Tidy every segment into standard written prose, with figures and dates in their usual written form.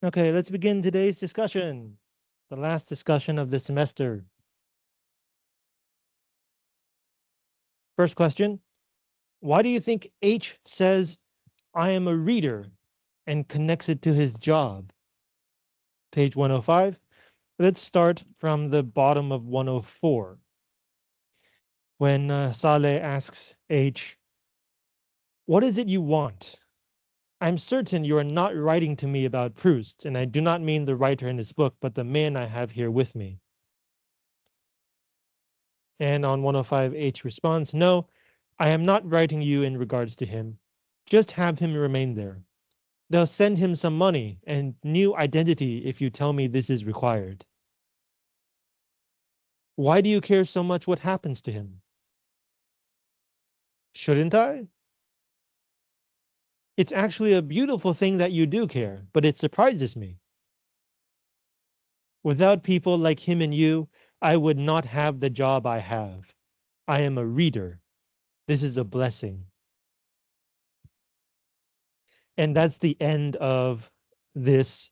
Okay, let's begin today's discussion, the last discussion of the semester. First question, why do you think H says, I am a reader, and connects it to his job? Page 105. Let's start from the bottom of 104. When Saleh asks H, what is it you want? I'm certain you are not writing to me about Proust, and I do not mean the writer in his book, but the man I have here with me. And on 105, H responds, no, I am not writing you in regards to him. Just have him remain there. They'll send him some money and new identity if you tell me this is required. Why do you care so much what happens to him? Shouldn't I? It's actually a beautiful thing that you do care, but it surprises me. Without people like him and you, I would not have the job I have. I am a reader. This is a blessing. And that's the end of this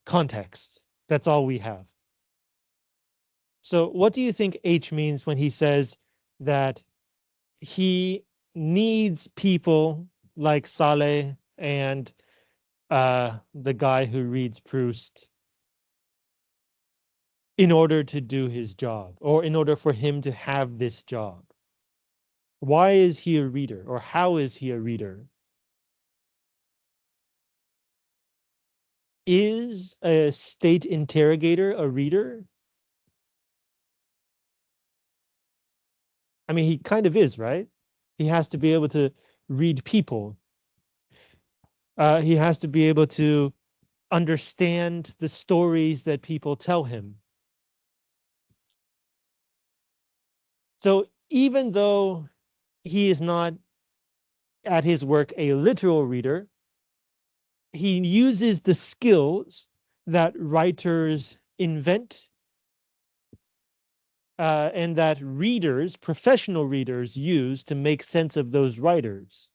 context. That's all we have. So what do you think H means when he says that he needs people like Saleh and the guy who reads Proust in order to do his job, or in order for him to have this job? Why is he a reader, or how is he a reader? Is a state interrogator a reader? I mean, he kind of is, right? He has to be able to read people. He has to be able to understand the stories that people tell him. So even though he is not at his work a literal reader, he uses the skills that writers invent and that readers, professional readers, use to make sense of those writers.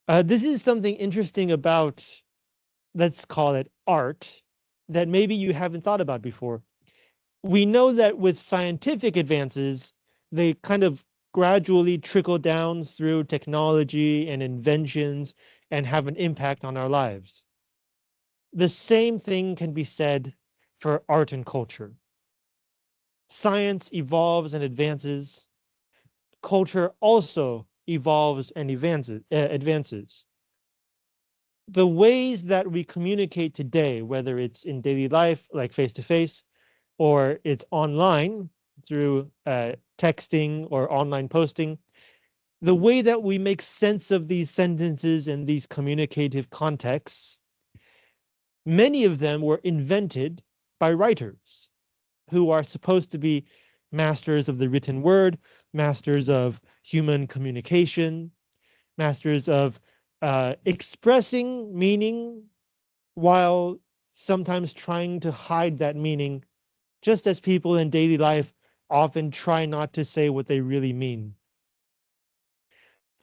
This is something interesting about, let's call it art, that maybe you haven't thought about before. We know that with scientific advances, they kind of gradually trickle down through technology and inventions and have an impact on our lives. The same thing can be said for art and culture. Science evolves and advances. Culture also evolves and advances. The ways that we communicate today, whether it's in daily life, like face to face, or it's online through texting or online posting, the way that we make sense of these sentences and these communicative contexts, many of them were invented by writers who are supposed to be masters of the written word, masters of human communication, masters of expressing meaning while sometimes trying to hide that meaning, just as people in daily life often try not to say what they really mean.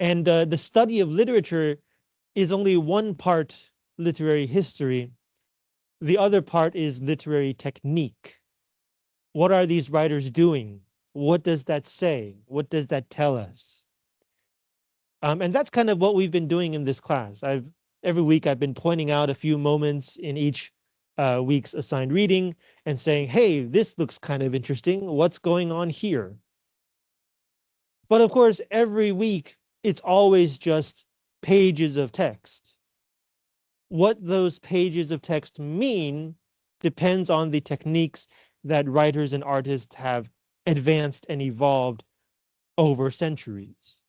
And the study of literature is only one part literary history. The other part is literary technique. What are these writers doing? What does that say? What does that tell us? And that's kind of what we've been doing in this class. Every week I've been pointing out a few moments in each week's assigned reading and saying, hey, this looks kind of interesting. What's going on here? But of course, every week it's always just pages of text. What those pages of text mean depends on the techniques that writers and artists have advanced and evolved over centuries.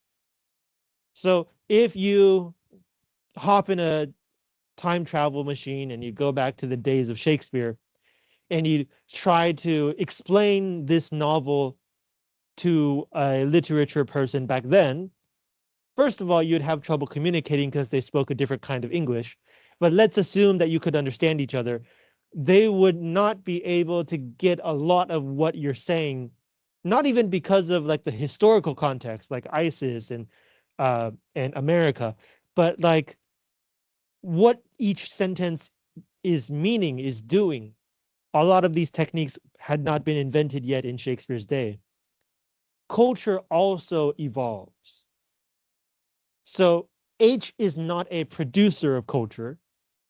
So if you hop in a time travel machine and you go back to the days of Shakespeare and you try to explain this novel to a literature person back then, first of all, you'd have trouble communicating because they spoke a different kind of English. But let's assume that you could understand each other. They would not be able to get a lot of what you're saying, not even because of like the historical context, like ISIS and America, but like what each sentence is meaning, is doing. A lot of these techniques had not been invented yet in Shakespeare's day. Culture also evolves. So H is not a producer of culture.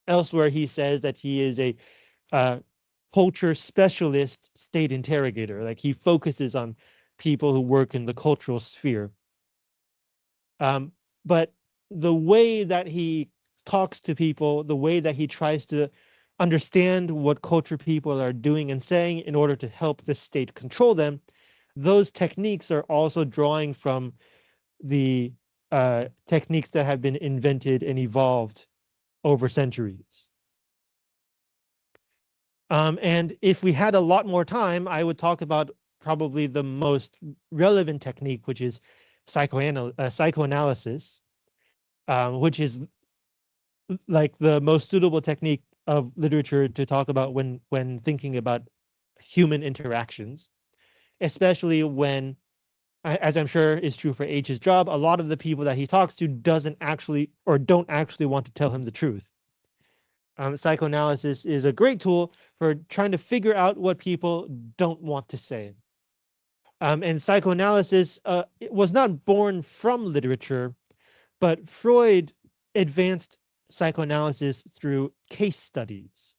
Elsewhere, he says that he is a uh, culture specialist state interrogator. Like he focuses on people who work in the cultural sphere. But the way that he talks to people, the way that he tries to understand what culture people are doing and saying in order to help the state control them, those techniques are also drawing from the techniques that have been invented and evolved over centuries. And if we had a lot more time, I would talk about probably the most relevant technique, which is psychoanalysis, which is like the most suitable technique of literature to talk about when thinking about human interactions, especially when, as I'm sure is true for H's job, a lot of the people that he talks to doesn't actually or don't actually want to tell him the truth. Psychoanalysis is a great tool for trying to figure out what people don't want to say. And psychoanalysis it was not born from literature, but Freud advanced psychoanalysis through case studies.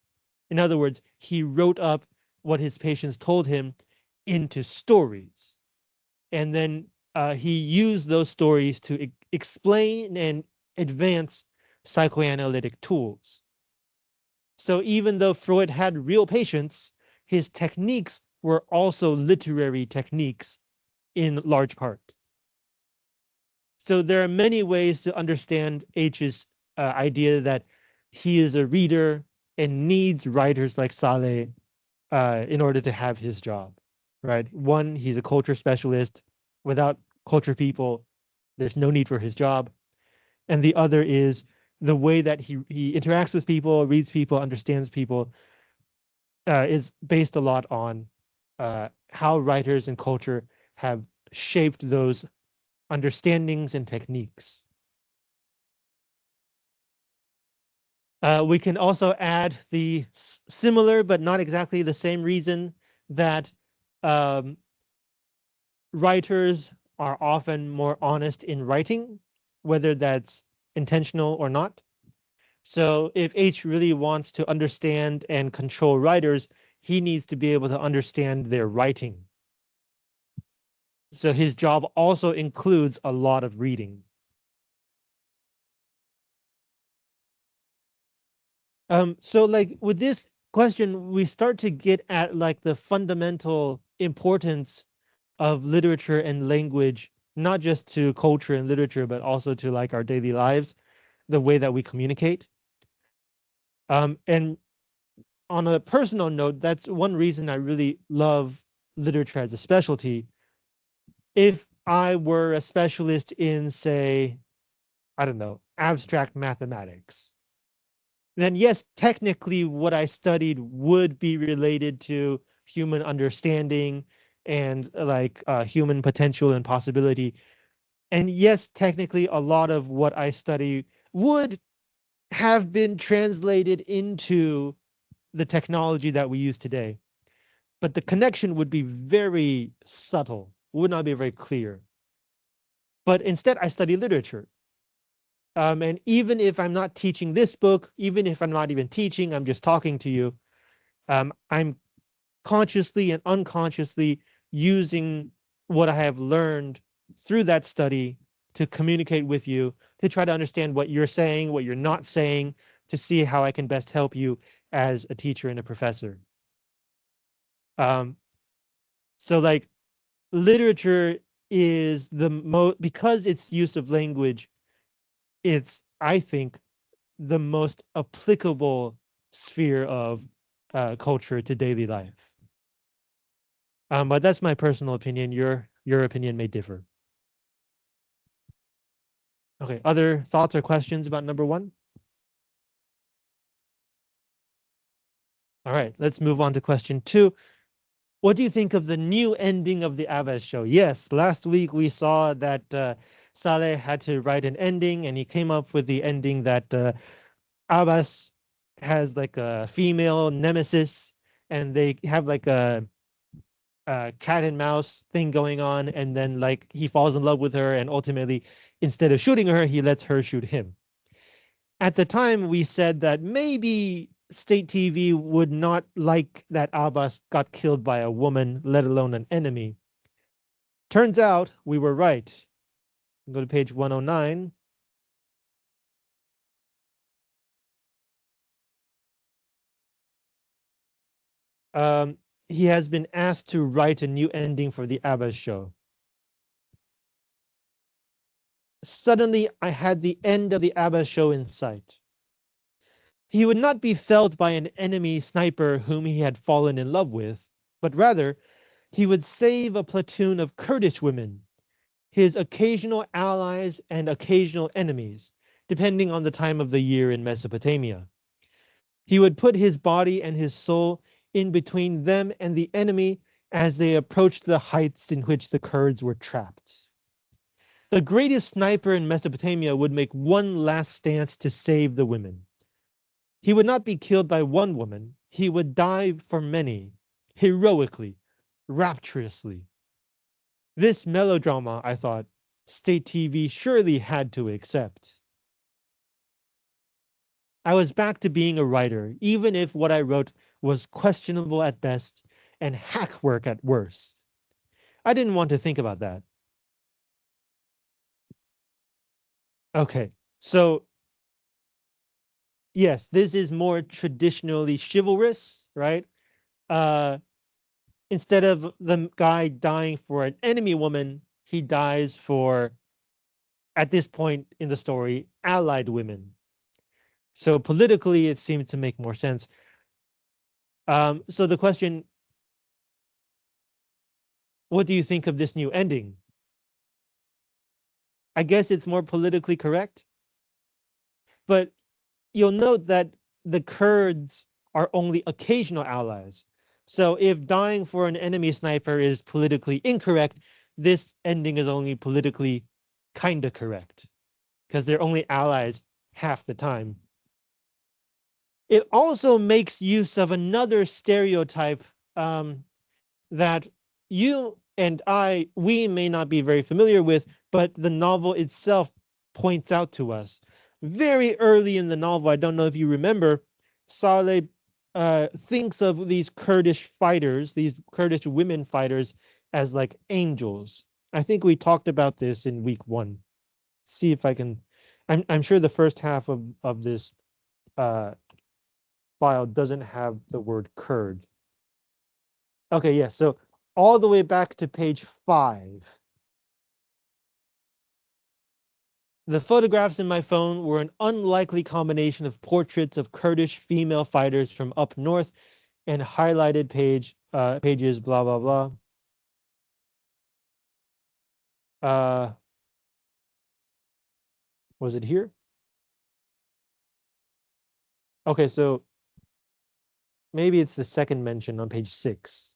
In other words, he wrote up what his patients told him into stories. And then he used those stories to explain and advance psychoanalytic tools. So even though Freud had real patients, his techniques were also literary techniques in large part. So there are many ways to understand H's idea that he is a reader and needs writers like Saleh in order to have his job, right? One, he's a culture specialist. Without culture people, there's no need for his job. And the other is the way that he interacts with people, reads people, understands people, is based a lot on how writers and culture have shaped those understandings and techniques. We can also add the similar but not exactly the same reason that um, writers are often more honest in writing, whether that's intentional or not. So if H really wants to understand and control writers, he needs to be able to understand their writing. So his job also includes a lot of reading. So like with this question, we start to get at like the fundamental importance of literature and language, not just to culture and literature, but also to like our daily lives, the way that we communicate. And on a personal note, that's one reason I really love literature as a specialty. If I were a specialist in, say, I don't know, abstract mathematics, then yes, technically what I studied would be related to human understanding and like human potential and possibility. And yes, technically a lot of what I study would have been translated into the technology that we use today. But the connection would be very subtle, would not be very clear. But instead, I study literature. And even if I'm not teaching this book, even if I'm not even teaching, I'm just talking to you, I'm consciously and unconsciously using what I have learned through that study to communicate with you, to try to understand what you're saying, what you're not saying, to see how I can best help you as a teacher and a professor. Um, so like literature is the most, because its use of language, it's, I think, the most applicable sphere of culture to daily life. But that's my personal opinion. Your opinion may differ. Okay, other thoughts or questions about number one? All right, let's move on to question two. What do you think of the new ending of the Abbas show? Yes, last week we saw that Saleh had to write an ending, and he came up with the ending that Abbas has like a female nemesis, and they have like a cat and mouse thing going on, and then like he falls in love with her, and ultimately, instead of shooting her, he lets her shoot him. At the time, we said that maybe state TV would not like that Abbas got killed by a woman, let alone an enemy. Turns out we were right. Go to page 109. Um, he has been asked to write a new ending for the Abbas show. Suddenly, I had the end of the Abbas show in sight. He would not be felled by an enemy sniper whom he had fallen in love with, but rather he would save a platoon of Kurdish women, his occasional allies and occasional enemies, depending on the time of the year in Mesopotamia. He would put his body and his soul in between them and the enemy as they approached the heights in which the Kurds were trapped. The greatest sniper in Mesopotamia would make one last stance to save the women. He would not be killed by one woman, he would die for many, heroically, rapturously. This melodrama, I thought, state TV surely had to accept. I was back to being a writer, even if what I wrote was questionable at best and hack work at worst. I didn't want to think about that. Okay, so yes, this is more traditionally chivalrous, right? Uh, Instead of the guy dying for an enemy woman, he dies for, at this point in the story, allied women. So politically, it seems to make more sense. So the question, what do you think of this new ending? I guess it's more politically correct, but you'll note that the Kurds are only occasional allies. So if dying for an enemy sniper is politically incorrect, this ending is only politically kinda correct because they're only allies half the time. It also makes use of another stereotype that you and we may not be very familiar with, but the novel itself points out to us. Very early in the novel, I don't know if you remember, Saleh thinks of these Kurdish fighters, these Kurdish women fighters, as like angels. I think we talked about this in week 1. See if I can. I'm sure the first half of this uh, file doesn't have the word Kurd. Okay, yes. So all the way back to page 5. The photographs in my phone were an unlikely combination of portraits of Kurdish female fighters from up north and highlighted pages, blah, blah, blah. Uh, was it here? Okay, so maybe it's the second mention on page 6.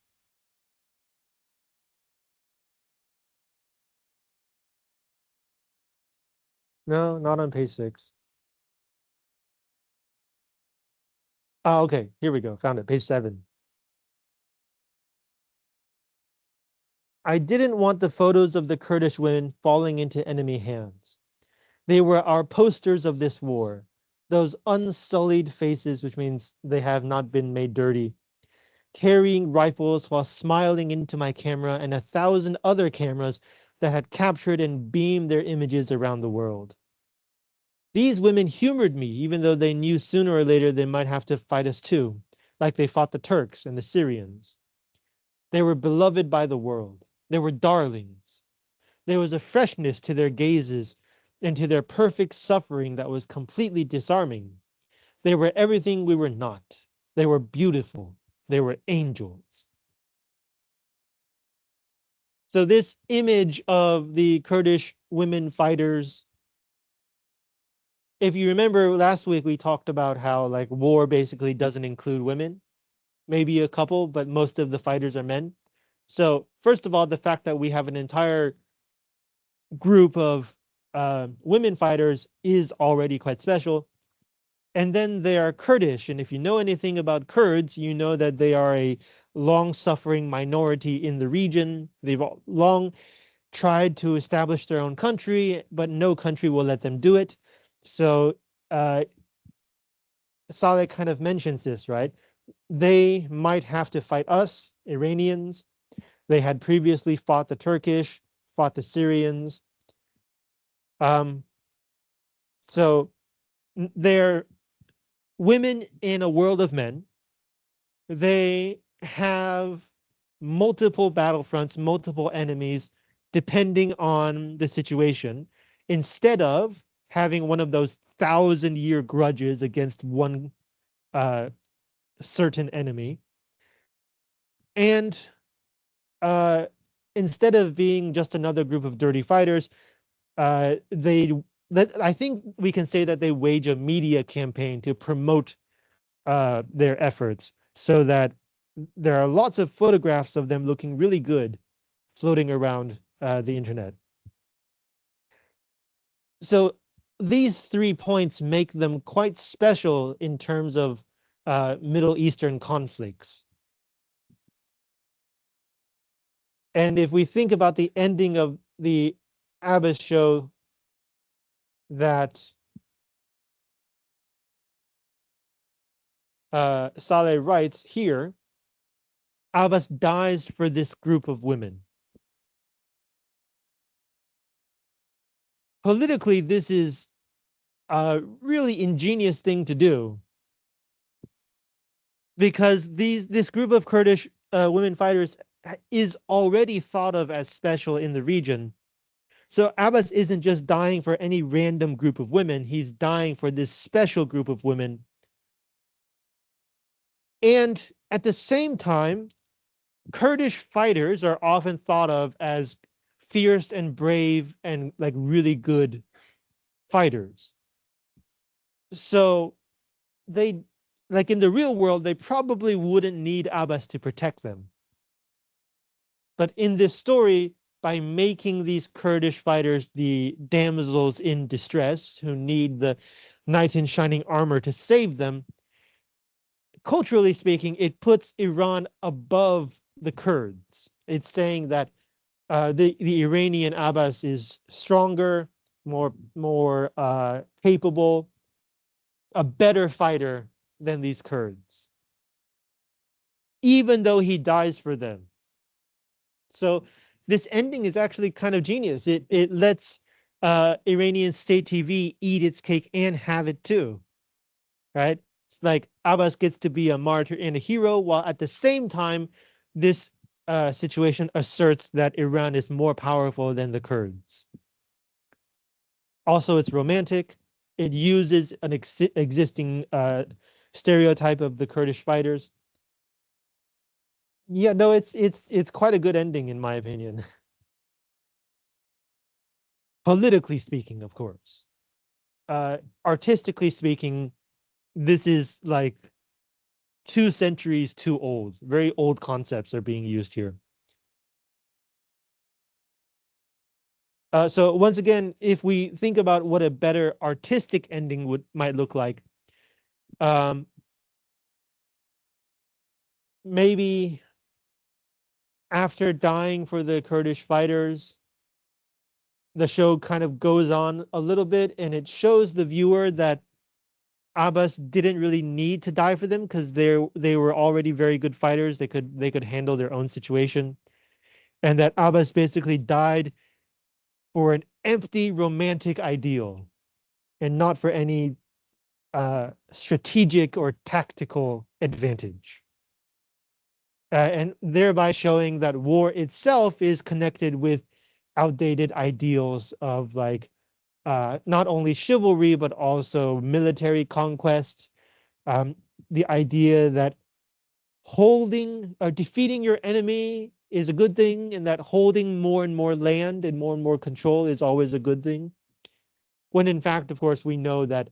No, not on page 6. Oh, okay, here we go. Found it. Page 7. I didn't want the photos of the Kurdish women falling into enemy hands. They were our posters of this war. Those unsullied faces, which means they have not been made dirty, carrying rifles while smiling into my camera and 1,000 other cameras that had captured and beamed their images around the world. These women humored me, even though they knew sooner or later they might have to fight us too, like they fought the Turks and the Syrians. They were beloved by the world. They were darlings. There was a freshness to their gazes and to their perfect suffering that was completely disarming. They were everything we were not. They were beautiful. They were angels. So this image of the Kurdish women fighters, if you remember last week, we talked about how like war basically doesn't include women, maybe a couple, but most of the fighters are men. So first of all, the fact that we have an entire group of women fighters is already quite special. And then they are Kurdish. And if you know anything about Kurds, you know that they are a long-suffering minority in the region. They've long tried to establish their own country, but no country will let them do it. So uh, Saleh kind of mentions this, right? They might have to fight us, Iranians. They had previously fought the Turkish, fought the Syrians. Um, so they're women in a world of men. They have multiple battlefronts, multiple enemies, depending on the situation, instead of having one of those 1,000-year grudges against one uh, certain enemy. And uh, instead of being just another group of dirty fighters, they I think we can say that they wage a media campaign to promote their efforts, so that there are lots of photographs of them looking really good floating around the internet. So these 3 points make them quite special in terms of Middle Eastern conflicts. And if we think about the ending of the Abbas show, that Saleh writes here, Abbas dies for this group of women. Politically, this is a really ingenious thing to do, because this group of Kurdish women fighters is already thought of as special in the region. So Abbas isn't just dying for any random group of women, he's dying for this special group of women. And at the same time, Kurdish fighters are often thought of as fierce and brave and like really good fighters. So they, like in the real world, they probably wouldn't need Abbas to protect them. But in this story, by making these Kurdish fighters the damsels in distress who need the knight in shining armor to save them, culturally speaking, it puts Iran above the Kurds. It's saying that the Iranian Abbas is stronger, more capable, a better fighter than these Kurds, even though he dies for them. So this ending is actually kind of genius. It lets Iranian state TV eat its cake and have it too, right? It's like Abbas gets to be a martyr and a hero, while at the same time, this situation asserts that Iran is more powerful than the Kurds. Also, it's romantic. It uses an existing stereotype of the Kurdish fighters. Yeah, no, it's quite a good ending in my opinion. Politically speaking, of course. Artistically speaking, this is like 2 centuries too old. Very old concepts are being used here. So once again, if we think about what a better artistic ending might look like, um, maybe after dying for the Kurdish fighters, the show kind of goes on a little bit, and it shows the viewer that Abbas didn't really need to die for them, because they were already very good fighters. They could handle their own situation, and that Abbas basically died for an empty romantic ideal and not for any strategic or tactical advantage. And thereby showing that war itself is connected with outdated ideals of like not only chivalry, but also military conquest. Um, the idea that holding or defeating your enemy is a good thing, and that holding more and more land and more control is always a good thing. When in fact, of course, we know that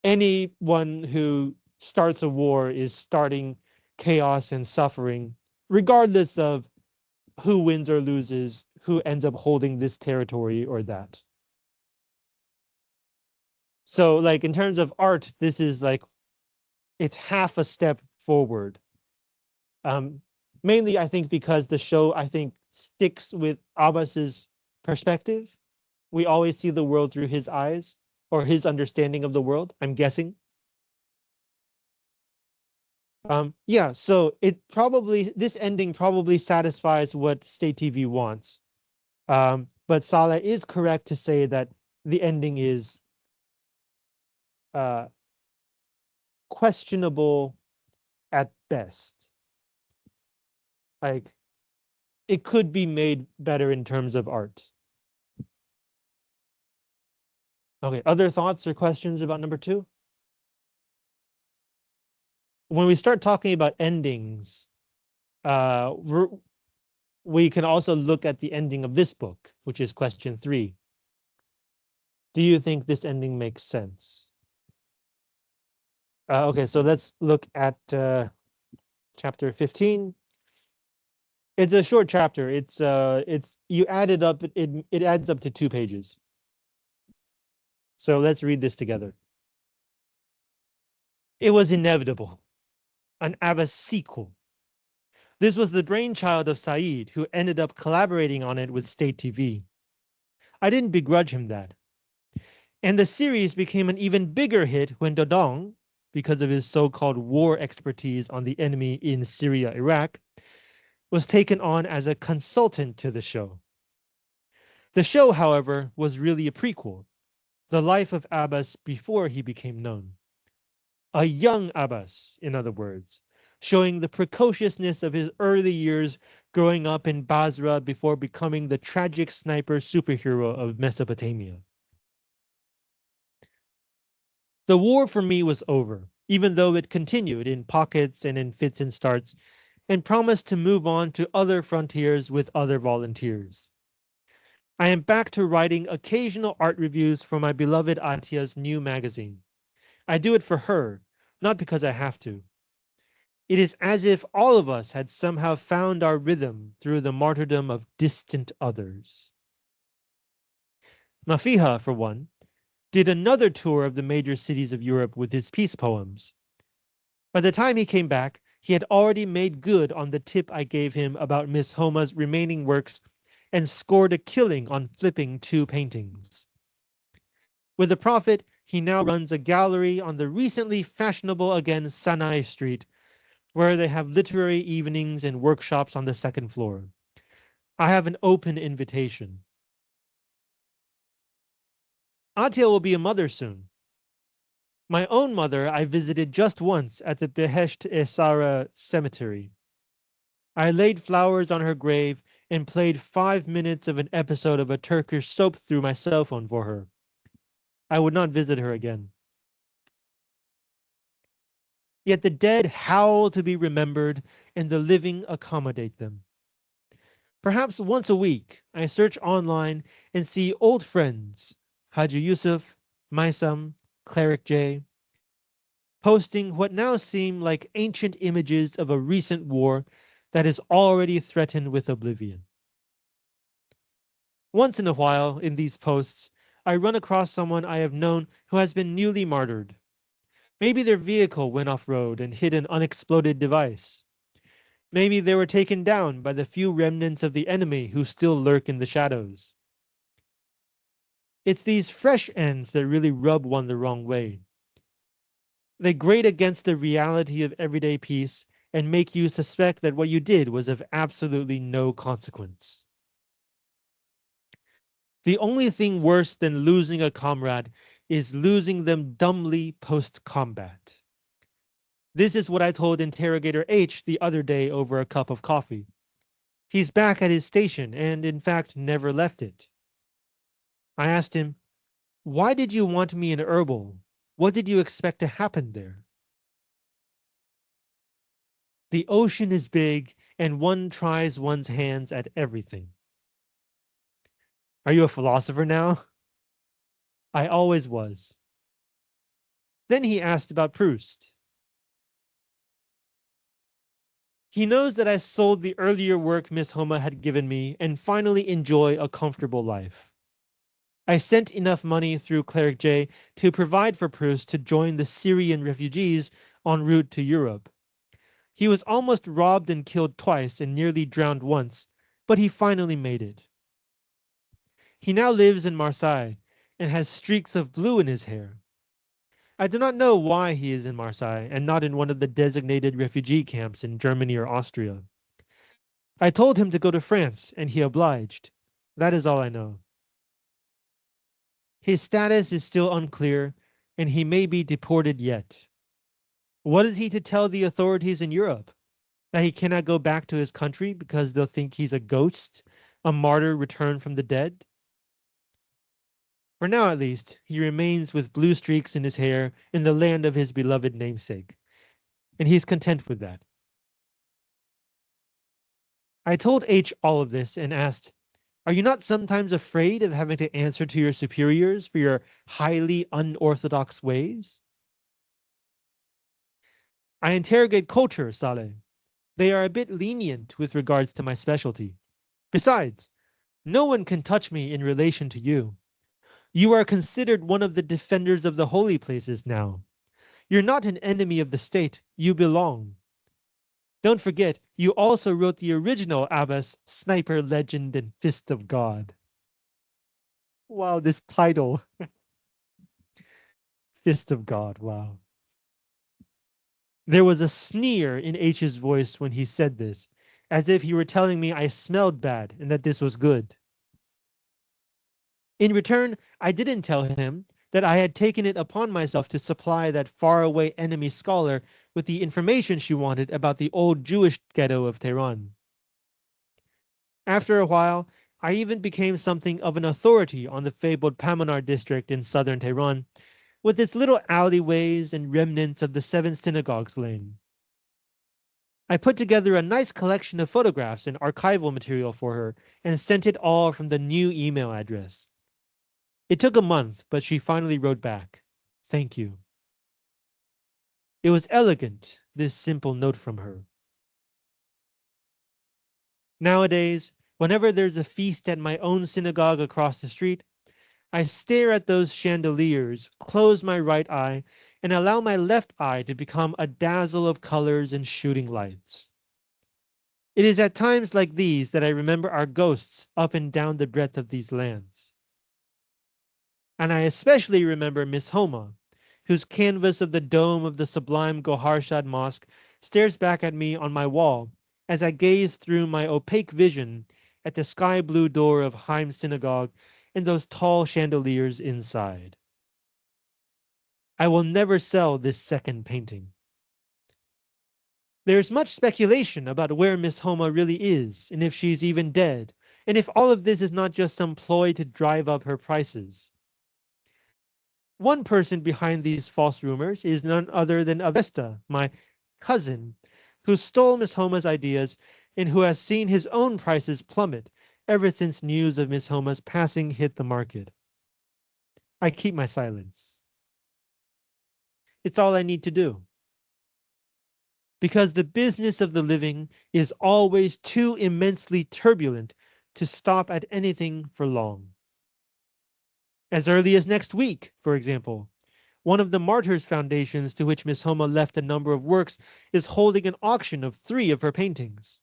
anyone who starts a war is starting chaos and suffering, regardless of who wins or loses, who ends up holding this territory or that. So like in terms of art, this is like it's half a step forward. Um, Mainly, I think because the show, I think, sticks with Abbas's perspective. We always see the world through his eyes or his understanding of the world, I'm guessing. Yeah, so this ending probably satisfies what state TV wants. But Saleh is correct to say that the ending is uh, questionable at best. Like it could be made better in terms of art. Okay, other thoughts or questions about number two? When we start talking about endings, uh, we can also look at the ending of this book, which is question three. Do you think this ending makes sense? Okay, so let's look at chapter 15. It's a short chapter. It's you add it up, it adds up to 2 pages. So let's read this together. It was inevitable, an Abbas sequel. This was the brainchild of Said, who ended up collaborating on it with State TV. I didn't begrudge him that. And the series became an even bigger hit when Dodong, because of his so-called war expertise on the enemy in Syria, Iraq, was taken on as a consultant to the show. The show, however, was really a prequel, the life of Abbas before he became known. A young Abbas, in other words, showing the precociousness of his early years growing up in Basra before becoming the tragic sniper superhero of Mesopotamia. The war for me was over, even though it continued in pockets and in fits and starts, and promised to move on to other frontiers with other volunteers. I am back to writing occasional art reviews for my beloved Atia's new magazine. I do it for her, not because I have to. It is as if all of us had somehow found our rhythm through the martyrdom of distant others. Mafiha, for one, did another tour of the major cities of Europe with his peace poems. By the time he came back, he had already made good on the tip I gave him about Miss Homa's remaining works and scored a killing on flipping 2 paintings. With the profit, he now runs a gallery on the recently fashionable again Sanai Street, where they have literary evenings and workshops on the second floor. I have an open invitation. Atia will be a mother soon. My own mother I visited just once at the Behesht Esara cemetery. I laid flowers on her grave and played 5 minutes of an episode of a Turkish soap through my cell phone for her. I would not visit her again. Yet the dead howl to be remembered, and the living accommodate them. Perhaps once a week, I search online and see old friends, Haji Yusuf, Maisam, Cleric J, posting what now seem like ancient images of a recent war that is already threatened with oblivion. Once in a while, in these posts, I run across someone I have known who has been newly martyred. Maybe their vehicle went off-road and hit an unexploded device. Maybe they were taken down by the few remnants of the enemy who still lurk in the shadows. It's these fresh ends that really rub one the wrong way. They grate against the reality of everyday peace and make you suspect that what you did was of absolutely no consequence. The only thing worse than losing a comrade is losing them dumbly post-combat. This is what I told Interrogator H the other day over a cup of coffee. He's back at his station and, in fact, never left it. I asked him, "Why did you want me in Erbil? What did you expect to happen there?" The ocean is big, and one tries one's hands at everything. Are you a philosopher now? I always was. Then he asked about Proust. He knows that I sold the earlier work Miss Homa had given me and finally enjoy a comfortable life. I sent enough money through Cleric J to provide for Proust to join the Syrian refugees en route to Europe. He was almost robbed and killed twice and nearly drowned once, but he finally made it. He now lives in Marseille and has streaks of blue in his hair. I do not know why he is in Marseille and not in one of the designated refugee camps in Germany or Austria. I told him to go to France, and he obliged. That is all I know. His status is still unclear, and he may be deported yet. What is he to tell the authorities in Europe? That he cannot go back to his country because they'll think he's a ghost, a martyr returned from the dead? For now, at least, he remains with blue streaks in his hair in the land of his beloved namesake, and he's content with that. I told H all of this and asked, "Are you not sometimes afraid of having to answer to your superiors for your highly unorthodox ways?" "I interrogate culture, Saleh. They are a bit lenient with regards to my specialty. Besides, no one can touch me in relation to you. You are considered one of the defenders of the holy places now. You're not an enemy of the state. You belong. Don't forget, you also wrote the original Abbas Sniper Legend and Fist of God." Wow, this title, Fist of God, wow. There was a sneer in H's voice when he said this, as if he were telling me I smelled bad and that this was good. In return, I didn't tell him that I had taken it upon myself to supply that faraway enemy scholar with the information she wanted about the old Jewish ghetto of Tehran. After a while, I even became something of an authority on the fabled Paminar district in southern Tehran, with its little alleyways and remnants of the seven synagogues lane. I put together a nice collection of photographs and archival material for her and sent it all from the new email address. It took a month, but she finally wrote back, "Thank you." It was elegant, this simple note from her. Nowadays, whenever there's a feast at my own synagogue across the street, I stare at those chandeliers, close my right eye, and allow my left eye to become a dazzle of colors and shooting lights. It is at times like these that I remember our ghosts up and down the breadth of these lands. And I especially remember Miss Homa, whose canvas of the dome of the sublime Goharshad Mosque stares back at me on my wall as I gaze through my opaque vision at the sky blue door of Haim Synagogue and those tall chandeliers inside. I will never sell this second painting. There's much speculation about where Miss Homa really is, and if she's even dead, and if all of this is not just some ploy to drive up her prices. One person behind these false rumors is none other than Avesta, my cousin, who stole Miss Homa's ideas and who has seen his own prices plummet ever since news of Miss Homa's passing hit the market. I keep my silence. It's all I need to do. Because the business of the living is always too immensely turbulent to stop at anything for long. As early as next week, for example, one of the Martyrs Foundations to which Miss Homa left a number of works is holding an auction of 3 of her paintings.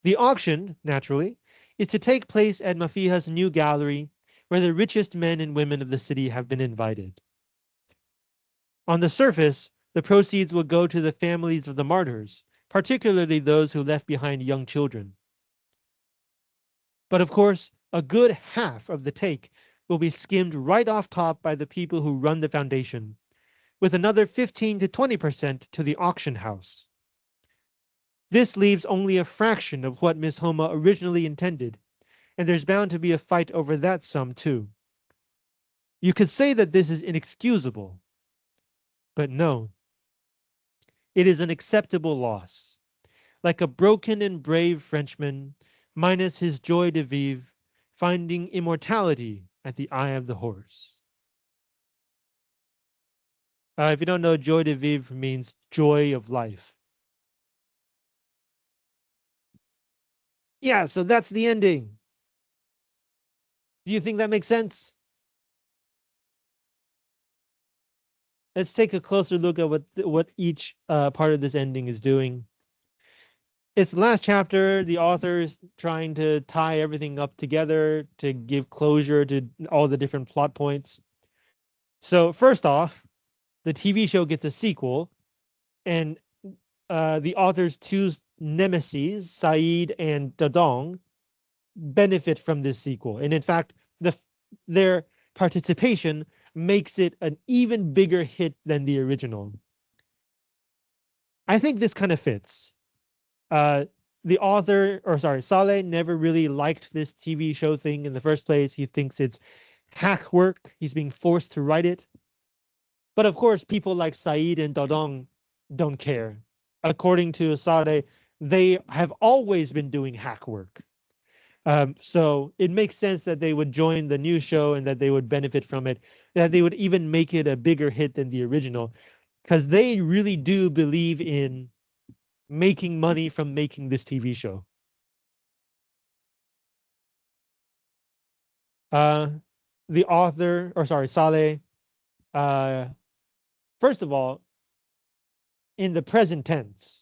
The auction, naturally, is to take place at Mafiha's new gallery, where the richest men and women of the city have been invited. On the surface, the proceeds will go to the families of the martyrs, particularly those who left behind young children. But of course, a good half of the take will be skimmed right off top by the people who run the foundation, with another 15 to 20% to the auction house. This leaves only a fraction of what Miss Homa originally intended, and there's bound to be a fight over that sum too. You could say that this is inexcusable, but no, it is an acceptable loss, like a broken and brave Frenchman, minus his joie de vivre, finding immortality at the eye of the horse. If you don't know, joie de vivre means joy of life. Yeah, so that's the ending. Do you think that makes sense? Let's take a closer look at what each part of this ending is doing. It's the last chapter. The author is trying to tie everything up together to give closure to all the different plot points. So first off, the TV show gets a sequel, and the author's two nemesis, Saeed and Dadong, benefit from this sequel. And in fact, their participation makes it an even bigger hit than the original. I think this kind of fits. Uh, the author, or sorry, Saleh never really liked this TV show thing in the first place. He thinks it's hack work. He's being forced to write it. But of course, people like Saeed and Dodong don't care. According to Saleh, they have always been doing hack work. So it makes sense that they would join the new show and that they would benefit from it, that they would even make it a bigger hit than the original, because they really do believe in making money from making this TV show. Uh, the author, or sorry, Saleh, uh, first of all, in the present tense.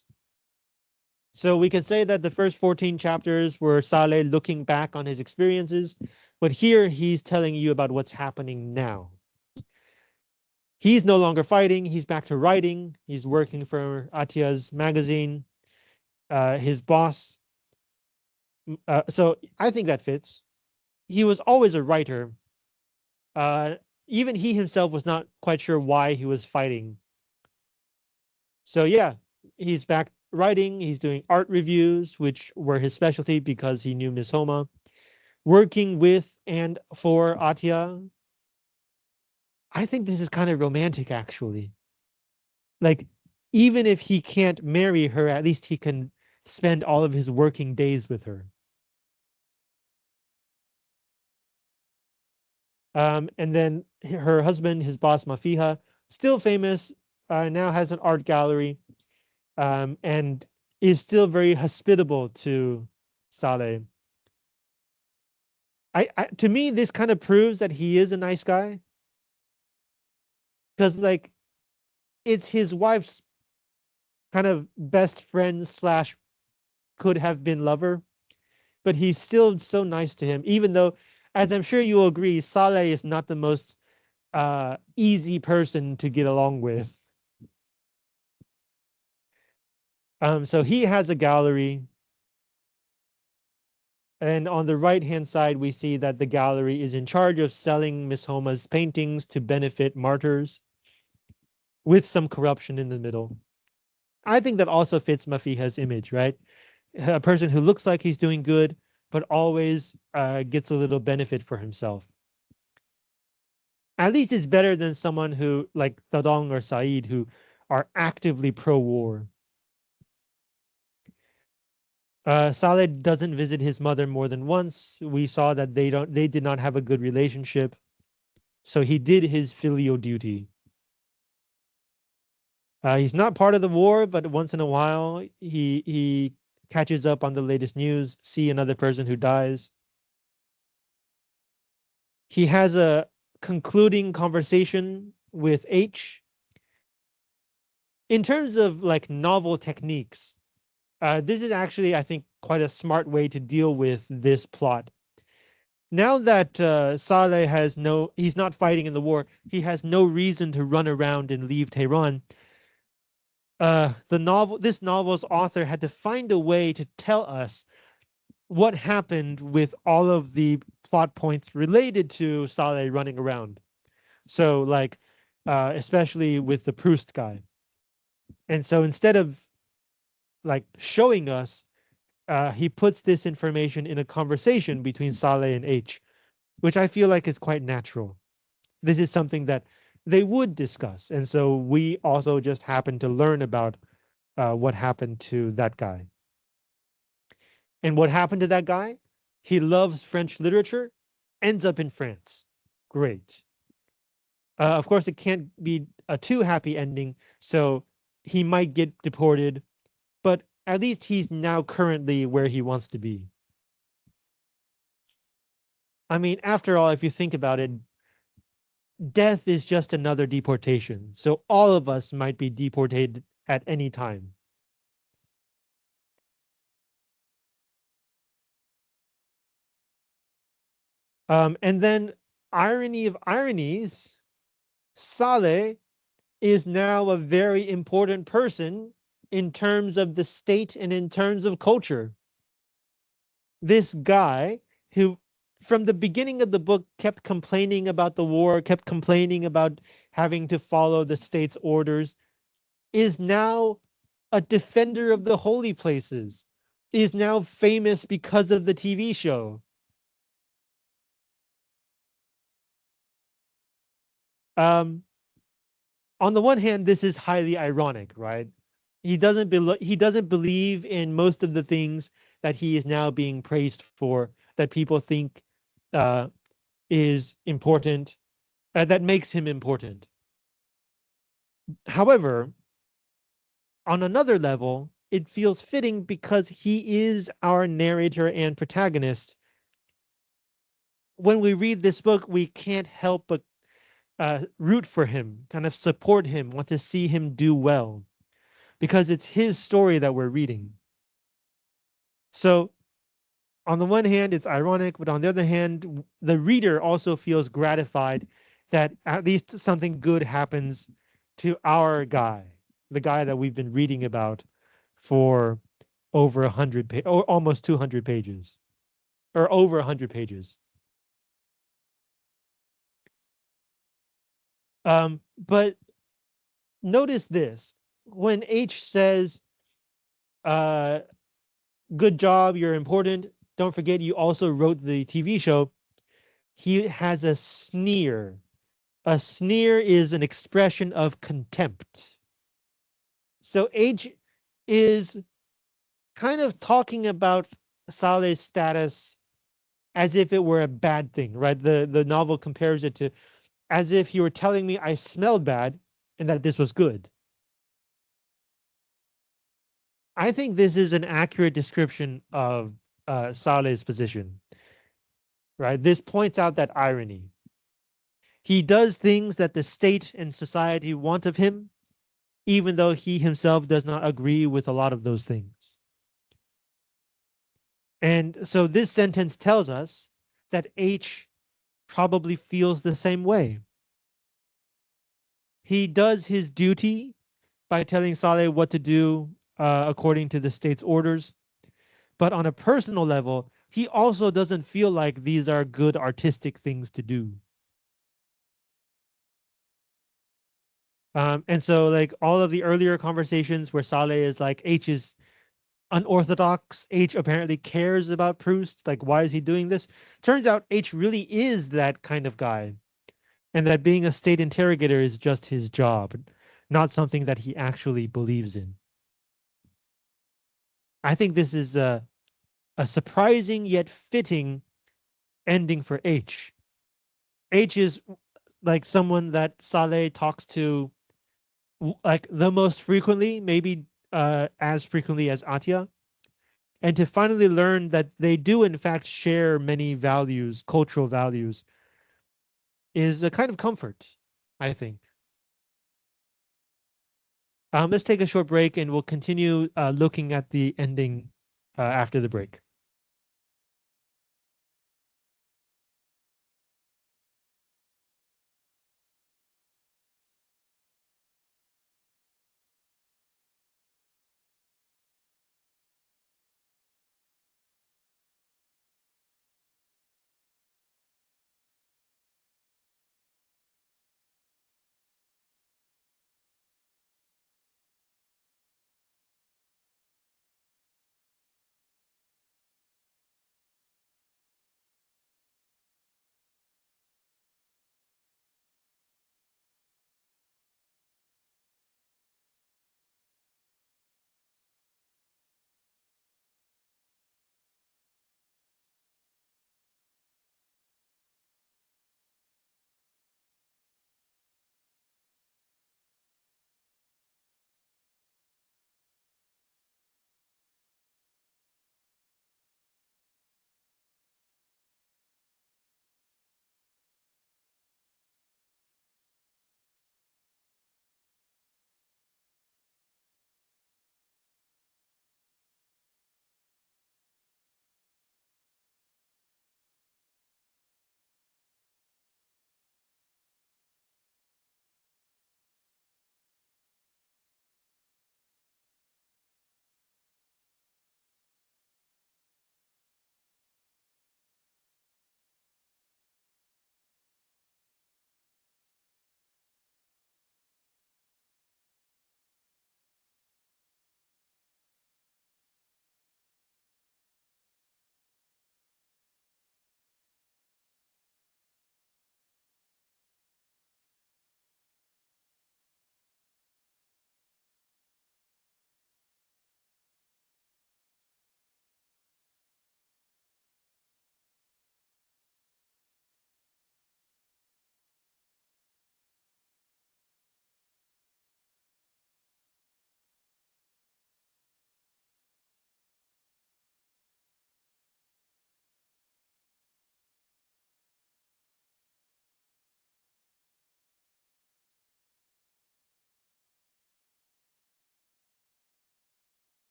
So we can say that the first 14 chapters were Saleh looking back on his experiences, but here he's telling you about what's happening now. He's no longer fighting. He's back to writing. He's working for Atia's magazine. His boss. So I think that fits. He was always a writer. Uh, Even he himself was not quite sure why he was fighting. So yeah, he's back writing. He's doing art reviews, which were his specialty because he knew Miss Homa. Working with and for Atia. I think this is kind of romantic, actually. Like, even if he can't marry her, at least he can spend all of his working days with her. And then her husband, his boss Mafiha, still famous, now has an art gallery, and is still very hospitable to Saleh. To me, this kind of proves that he is a nice guy, because like it's his wife's kind of best friend slash could have been lover, but he's still so nice to him, even though, as I'm sure you'll agree, Saleh is not the most easy person to get along with. So he has a gallery, and on the right hand side, we see that the gallery is in charge of selling Miss Homa's paintings to benefit martyrs, with some corruption in the middle. I think that also fits Mafiha's image, right? A person who looks like he's doing good, but always gets a little benefit for himself. At least it's better than someone who, like Tadong or Said, who are actively pro-war. Saleh doesn't visit his mother more than once. We saw that they did not have a good relationship. So he did his filial duty. He's not part of the war, but once in a while he catches up on the latest news, see another person who dies. He has a concluding conversation with H. In terms of like novel techniques, this is actually, I think, quite a smart way to deal with this plot. Now that Saleh he's not fighting in the war, he has no reason to run around and leave Tehran. This novel's author had to find a way to tell us what happened with all of the plot points related to Saleh running around. So, like, especially with the Proust guy. And so instead of like showing us, he puts this information in a conversation between Saleh and H, which I feel like is quite natural. This is something that they would discuss. And so we also just happen to learn about what happened to that guy. And what happened to that guy? He loves French literature, ends up in France. Great. Of course, it can't be a too happy ending, so he might get deported, but at least he's now currently where he wants to be. I mean, after all, if you think about it, death is just another deportation. So all of us might be deported at any time. And then, irony of ironies, Saleh is now a very important person in terms of the state and in terms of culture. This guy who, from the beginning of the book, kept complaining about the war, kept complaining about having to follow the state's orders, is now a defender of the holy places, is now famous because of the TV show. Um, on the one hand, this is highly ironic, right? He doesn't believe in most of the things that he is now being praised for, that people think uh, is important, that makes him important. However, on another level, it feels fitting because he is our narrator and protagonist. When we read this book, we can't help but root for him, kind of support him, want to see him do well, because it's his story that we're reading. So, on the one hand, it's ironic, but on the other hand, the reader also feels gratified that at least something good happens to our guy, the guy that we've been reading about for over 100 or almost 200 pages, or over 100 pages. But notice this: when H says, uh, "Good job, you're important. Don't forget you also wrote the TV show," he has a sneer. A sneer is an expression of contempt. So H is kind of talking about Saleh's status as if it were a bad thing, right? The novel compares it to as if he were telling me I smelled bad and that this was good. I think this is an accurate description of Saleh's position, right? This points out that irony. He does things that the state and society want of him, even though he himself does not agree with a lot of those things. And so this sentence tells us that H probably feels the same way. He does his duty by telling Saleh what to do according to the state's orders. But on a personal level, he also doesn't feel like these are good artistic things to do. And so, like all of the earlier conversations where Saleh is like, H is unorthodox, H apparently cares about Proust, like, why is he doing this? Turns out H really is that kind of guy, and that being a state interrogator is just his job, not something that he actually believes in. I think this is a surprising yet fitting ending for H. H is like someone that Saleh talks to like the most frequently, maybe as frequently as Atya, and to finally learn that they do in fact share many values, cultural values, is a kind of comfort, I think. Let's take a short break and we'll continue looking at the ending after the break.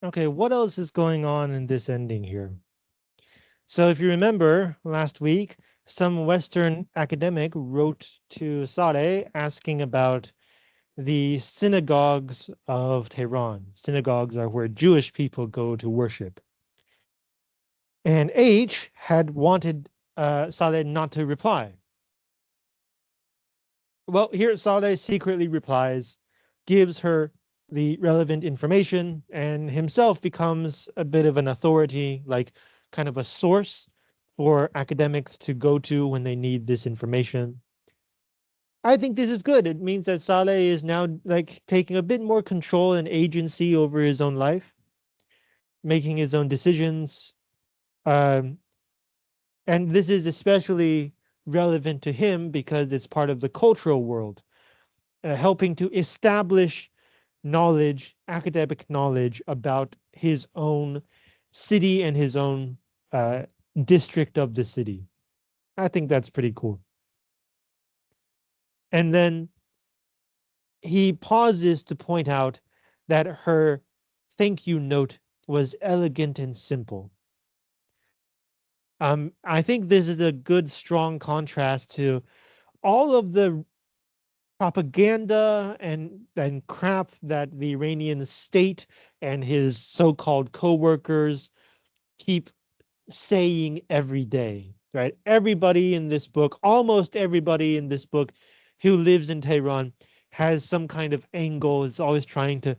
Okay, what else is going on in this ending here? So if you remember last week, some Western academic wrote to Saleh asking about the synagogues of Tehran. Synagogues are where Jewish people go to worship. And H had wanted Saleh not to reply. Well, here Saleh secretly replies, gives her the relevant information, and himself becomes a bit of an authority, like kind of a source for academics to go to when they need this information. I think this is good. It means that Saleh is now like taking a bit more control and agency over his own life, making his own decisions. Um, and this is especially relevant to him because it's part of the cultural world, helping to establish knowledge, academic knowledge about his own city and his own uh, district of the city. I think that's pretty cool. And then he pauses to point out that her thank you note was elegant and simple. I think this is a good, strong contrast to all of the propaganda and crap that the Iranian state and his so-called co-workers keep saying every day, right? Everybody in this book, almost everybody in this book who lives in Tehran has some kind of angle, is always trying to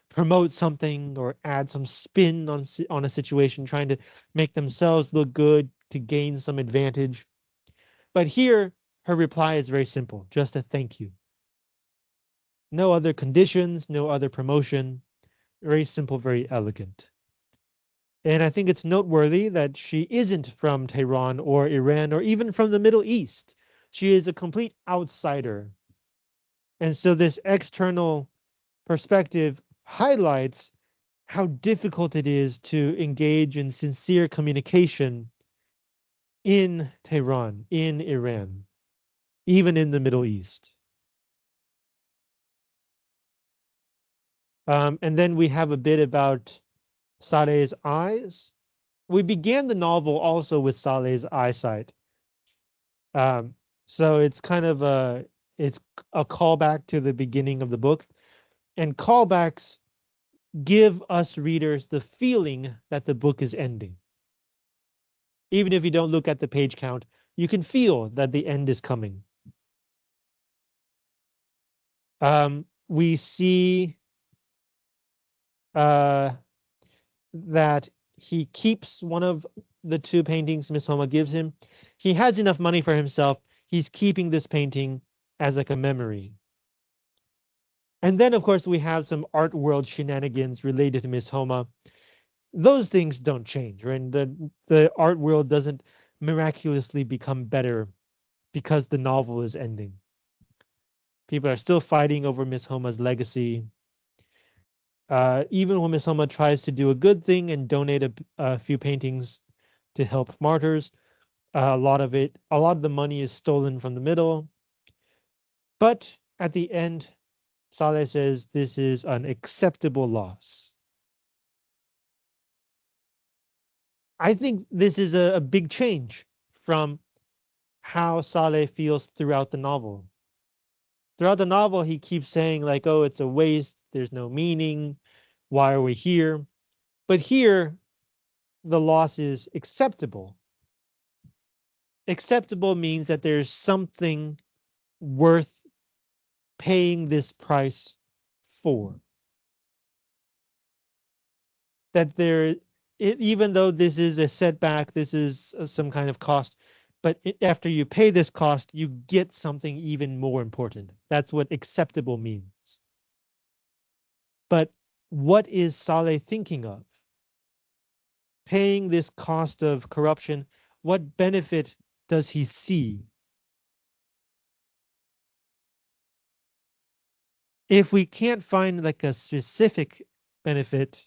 promote something or add some spin on a situation, trying to make themselves look good to gain some advantage. But here, her reply is very simple, just a thank you. No other conditions, no other promotion. Very simple, very elegant. And I think it's noteworthy that she isn't from Tehran or Iran or even from the Middle East. She is a complete outsider. And so this external perspective highlights how difficult it is to engage in sincere communication in Tehran, in Iran, even in the Middle East. And then we have a bit about Saleh's eyes. We began the novel also with Saleh's eyesight. Um, so it's a callback to the beginning of the book, and callbacks give us readers the feeling that the book is ending. Even if you don't look at the page count, you can feel that the end is coming. We see uh, that he keeps one of the two paintings Miss Homa gives him. He has enough money for himself. He's keeping this painting as like a memory. And then, of course, we have some art world shenanigans related to Miss Homa. Those things don't change, right? The art world doesn't miraculously become better because the novel is ending. People are still fighting over Miss Homa's legacy. Even when Miss Homa tries to do a good thing and donate a few paintings to help martyrs, a lot of the money is stolen from the middle. But at the end, Saleh says this is an acceptable loss. I think this is a big change from how Saleh feels throughout the novel. Throughout the novel, he keeps saying, like, oh, it's a waste, there's no meaning, why are we here? But here, the loss is acceptable. Acceptable means that there's something worth paying this price for. That even though this is a setback, this is some kind of cost, but after you pay this cost, you get something even more important. That's what acceptable means. But what is Saleh thinking of? Paying this cost of corruption, what benefit does he see? If we can't find like a specific benefit,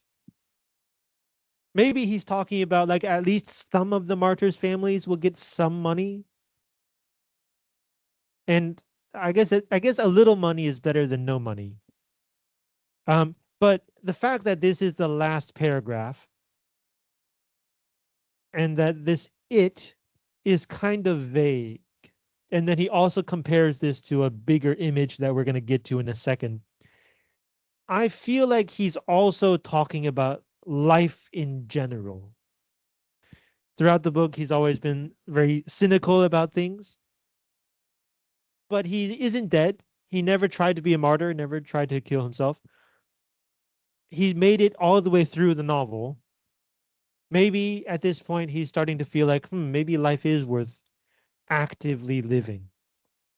maybe he's talking about like at least some of the martyrs' families will get some money. And I guess a little money is better than no money. But the fact that this is the last paragraph and that this it is kind of vague. And then he also compares this to a bigger image that we're going to get to in a second. I feel like he's also talking about life in general. Throughout the book, he's always been very cynical about things, but he isn't dead. He never tried to be a martyr, never tried to kill himself. He made it all the way through the novel. Maybe at this point, he's starting to feel like, maybe life is worth actively living.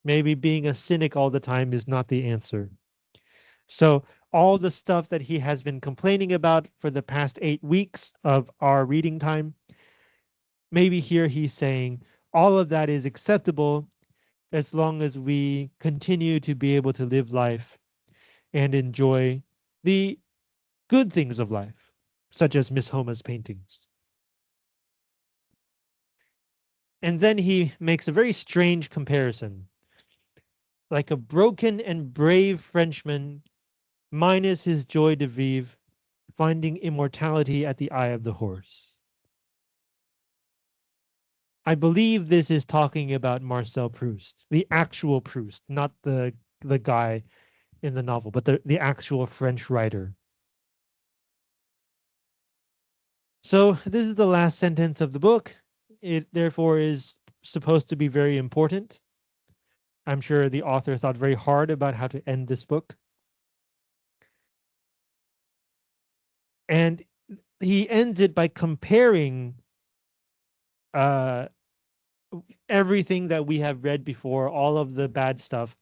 Maybe being a cynic all the time is not the answer. So, all the stuff that he has been complaining about for the past 8 weeks of our reading time, maybe here he's saying all of that is acceptable as long as we continue to be able to live life and enjoy the good things of life, such as Miss Homa's paintings. And then he makes a very strange comparison. Like a broken and brave Frenchman, minus his joie de vivre, finding immortality at the eye of the horse. I believe this is talking about Marcel Proust, the actual Proust, not the guy in the novel, but the actual French writer. So this is the last sentence of the book. It therefore is supposed to be very important. I'm sure the author thought very hard about how to end this book. And he ends it by comparing uh, everything that we have read before, all of the bad stuff,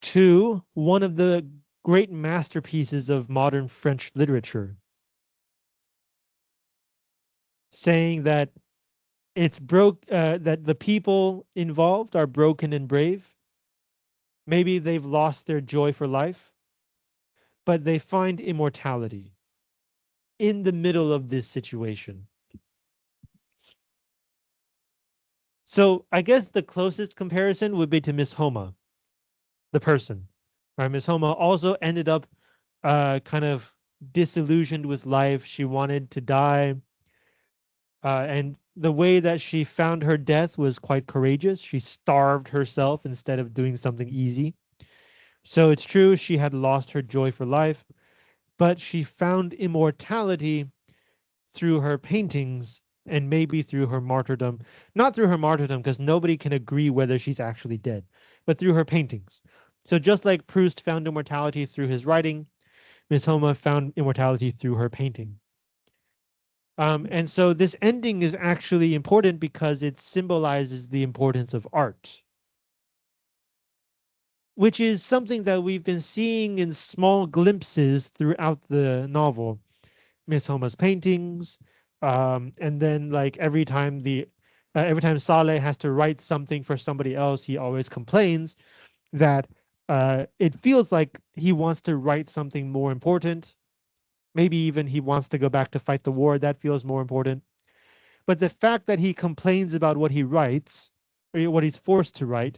to one of the great masterpieces of modern French literature, saying that that the people involved are broken and brave. Maybe they've lost their joy for life, but they find immortality in the middle of this situation. So I guess the closest comparison would be to Miss Homa, the person. Right? Miss Homa also ended up kind of disillusioned with life. She wanted to die. And the way that she found her death was quite courageous. She starved herself instead of doing something easy. So it's true, she had lost her joy for life, but she found immortality through her paintings and maybe through her martyrdom. Not through her martyrdom, because nobody can agree whether she's actually dead, but through her paintings. So just like Proust found immortality through his writing, Miss Homa found immortality through her painting. And so this ending is actually important because it symbolizes the importance of art, which is something that we've been seeing in small glimpses throughout the novel. Miss Homa's paintings, and then like every time Saleh has to write something for somebody else, he always complains that it feels like he wants to write something more important. Maybe even he wants to go back to fight the war. That feels more important. But the fact that he complains about what he writes, or what he's forced to write,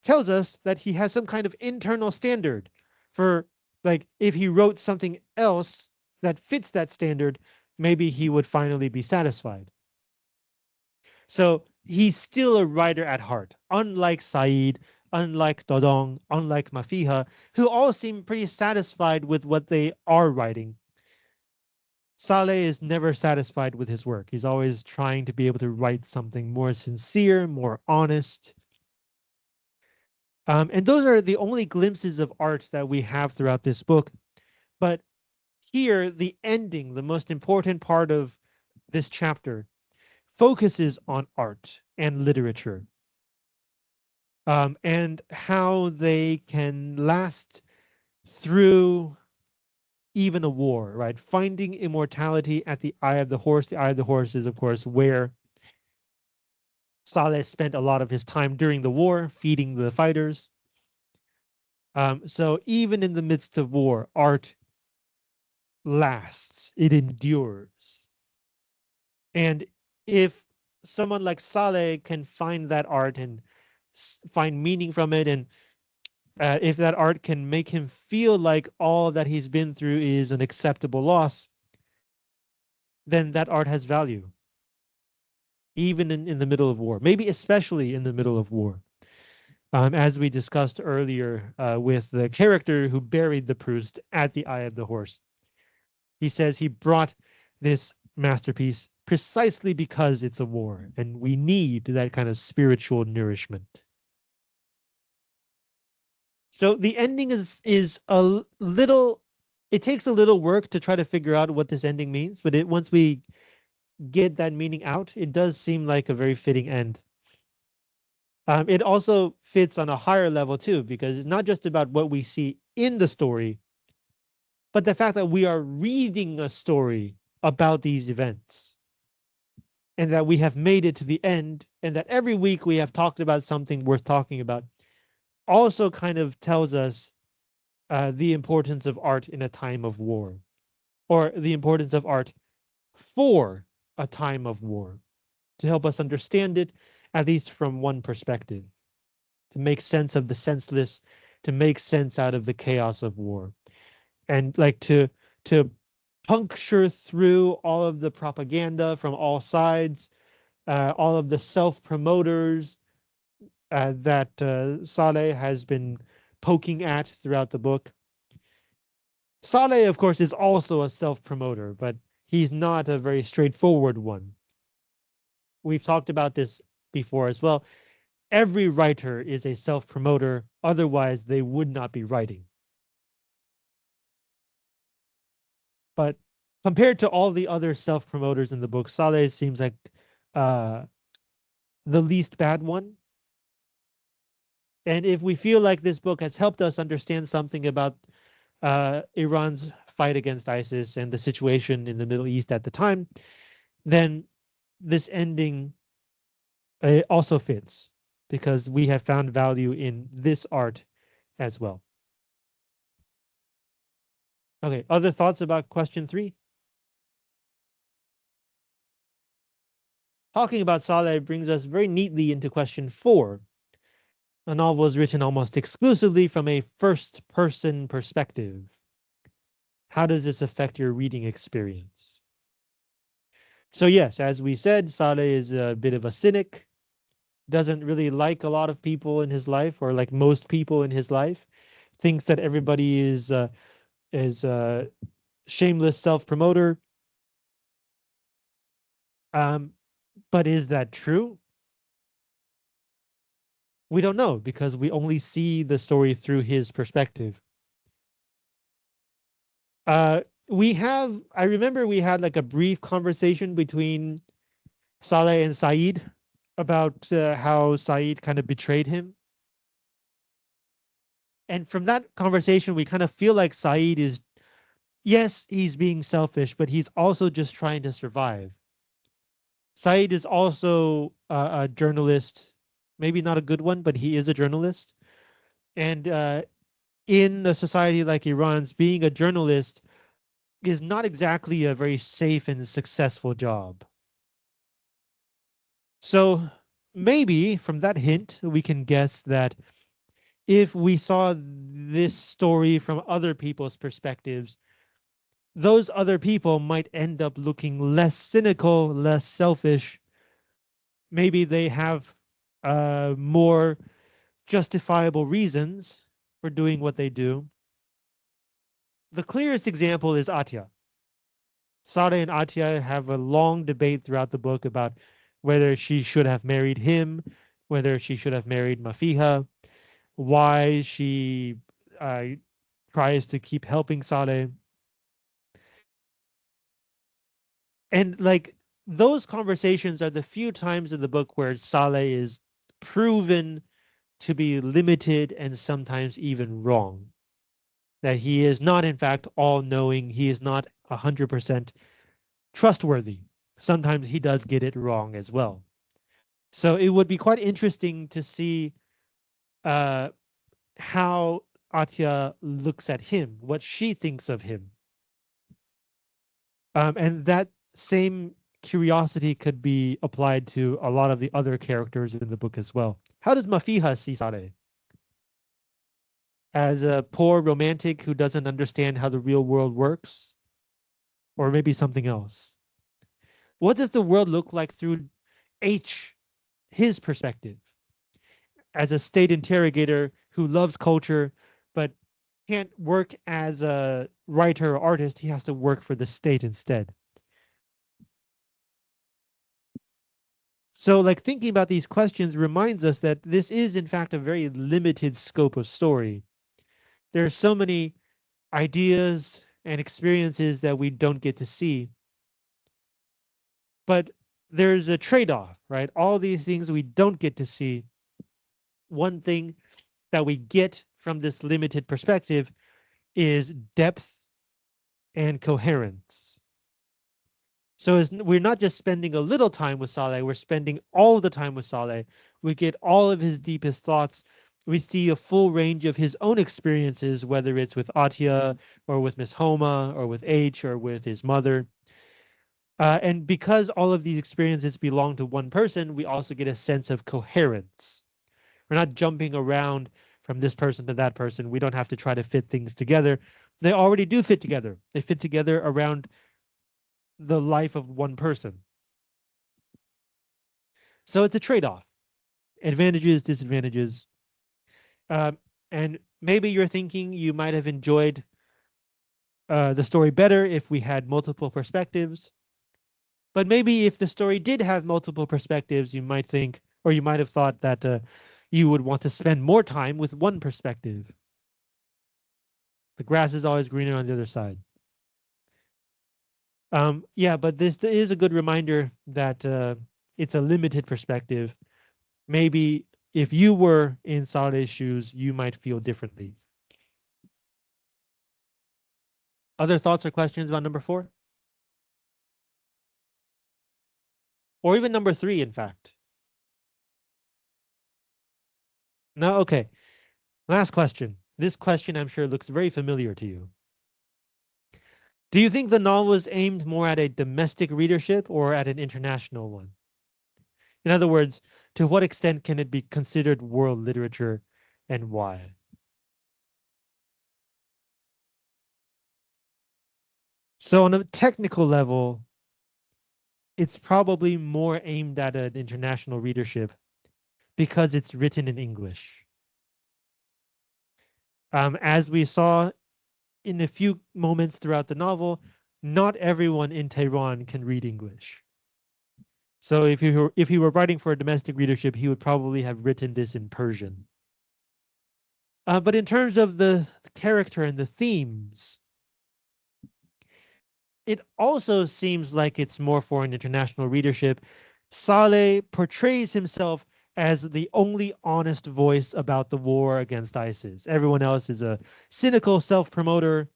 tells us that he has some kind of internal standard for, like, if he wrote something else that fits that standard, maybe he would finally be satisfied. So he's still a writer at heart, unlike Said, unlike Dodong, unlike Mafiha, who all seem pretty satisfied with what they are writing. Saleh is never satisfied with his work. He's always trying to be able to write something more sincere, more honest. And those are the only glimpses of art that we have throughout this book. But here, the ending, the most important part of this chapter, focuses on art and literature, and how they can last through even a war, right? Finding immortality at the eye of the horse. The eye of the horse is, of course, where Saleh spent a lot of his time during the war, feeding the fighters. So even in the midst of war, art lasts, it endures. And if someone like Saleh can find that art and find meaning from it and if that art can make him feel like all that he's been through is an acceptable loss, then that art has value, even in the middle of war, maybe especially in the middle of war. As we discussed earlier with the character who buried the Proust at the Eye of the Horse. He says he brought this masterpiece precisely because it's a war, and we need that kind of spiritual nourishment. So the ending is a little. It takes a little work to try to figure out what this ending means, but once we get that meaning out, it does seem like a very fitting end. It also fits on a higher level too, because it's not just about what we see in the story, but the fact that we are reading a story about these events and that we have made it to the end and that every week we have talked about something worth talking about also kind of tells us the importance of art in a time of war, or the importance of art for a time of war, to help us understand it, at least from one perspective, to make sense of the senseless, to make sense out of the chaos of war, and like to puncture through all of the propaganda from all sides, all of the self promoters that Saleh has been poking at throughout the book. Saleh, of course, is also a self promoter, but he's not a very straightforward one. We've talked about this before as well. Every writer is a self promoter, otherwise, they would not be writing. But compared to all the other self promoters in the book, Saleh seems like uh, the least bad one. And if we feel like this book has helped us understand something about Iran's fight against ISIS and the situation in the Middle East at the time, then this ending also fits because we have found value in this art as well. Okay, other thoughts about question 3? Talking about Saleh brings us very neatly into question 4. A novel is written almost exclusively from a first-person perspective. How does this affect your reading experience? So yes, as we said, Saleh is a bit of a cynic, doesn't really like a lot of people in his life, or like most people in his life, thinks that everybody is a shameless self-promoter. But is that true? We don't know because we only see the story through his perspective. I remember we had like a brief conversation between Saleh and Saeed about how Saeed kind of betrayed him. And from that conversation, we kind of feel like Saeed is, yes, he's being selfish, but he's also just trying to survive. Saeed is also a journalist, maybe not a good one, but he is a journalist. And in a society like Iran's, being a journalist is not exactly a very safe and successful job. So maybe from that hint, we can guess that if we saw this story from other people's perspectives, those other people might end up looking less cynical, less selfish. Maybe they have more justifiable reasons for doing what they do. The clearest example is Atya. Sade and Atya have a long debate throughout the book about whether she should have married him, whether she should have married Mafiha, why she uh, tries to keep helping Sade. And like those conversations are the few times in the book where Saleh is proven to be limited and sometimes even wrong. That he is not, in fact, all knowing. He is not 100% trustworthy. Sometimes he does get it wrong as well. So it would be quite interesting to see uh, how Atya looks at him, what she thinks of him. And that same curiosity could be applied to a lot of the other characters in the book as well. How does Mafiha see Sade? as a poor romantic who doesn't understand how the real world works? Or maybe something else? What does the world look like through H, his perspective, as a state interrogator who loves culture but can't work as a writer or artist? He has to work for the state instead. So, like, thinking about these questions reminds us that this is, in fact, a very limited scope of story. There are so many ideas and experiences that we don't get to see. But there's a trade off, right? All these things we don't get to see. One thing that we get from this limited perspective is depth and coherence. So we're not just spending a little time with Saleh, we're spending all the time with Saleh. We get all of his deepest thoughts. We see a full range of his own experiences, whether it's with Atia or with Miss Homa or with H or with his mother. And because all of these experiences belong to one person, we also get a sense of coherence. We're not jumping around from this person to that person. We don't have to try to fit things together. They already do fit together. They fit together around the life of one person. So it's a trade-off. Advantages, disadvantages. And maybe you're thinking you might have enjoyed the story better if we had multiple perspectives. But maybe if the story did have multiple perspectives, you might think, or you might have thought that you would want to spend more time with one perspective. The grass is always greener on the other side. Yeah, but this is a good reminder that it's a limited perspective. Maybe if you were in Saleh's shoes, you might feel differently. Other thoughts or questions about number 4? Or even number 3, in fact? No? Okay. Last question. This question, I'm sure, looks very familiar to you. Do you think the novel is aimed more at a domestic readership or at an international one? In other words, to what extent can it be considered world literature and why? So, on a technical level, it's probably more aimed at an international readership because it's written in English. As we saw in a few moments throughout the novel, not everyone in Tehran can read English. So if he were writing for a domestic readership, he would probably have written this in Persian. But in terms of the character and the themes, it also seems like it's more for an international readership. Saleh portrays himself as the only honest voice about the war against ISIS. Everyone else is a cynical self-promoter.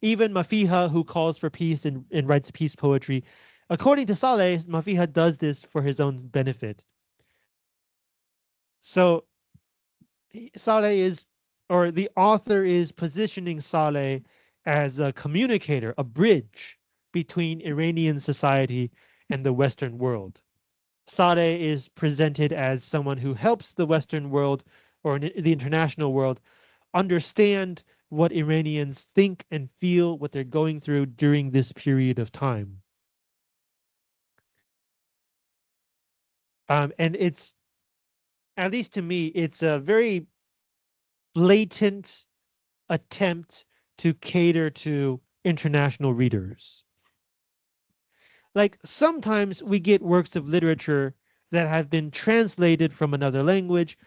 Even Mafiha, who calls for peace and writes peace poetry. According to Saleh, Mafiha does this for his own benefit. So Saleh is, or the author is positioning Saleh as a communicator, a bridge between Iranian society and the Western world. Saleh is presented as someone who helps the Western world or the international world understand what Iranians think and feel, what they're going through during this period of time. And it's, at least to me, it's a very blatant attempt to cater to international readers. Like sometimes we get works of literature that have been translated from another language,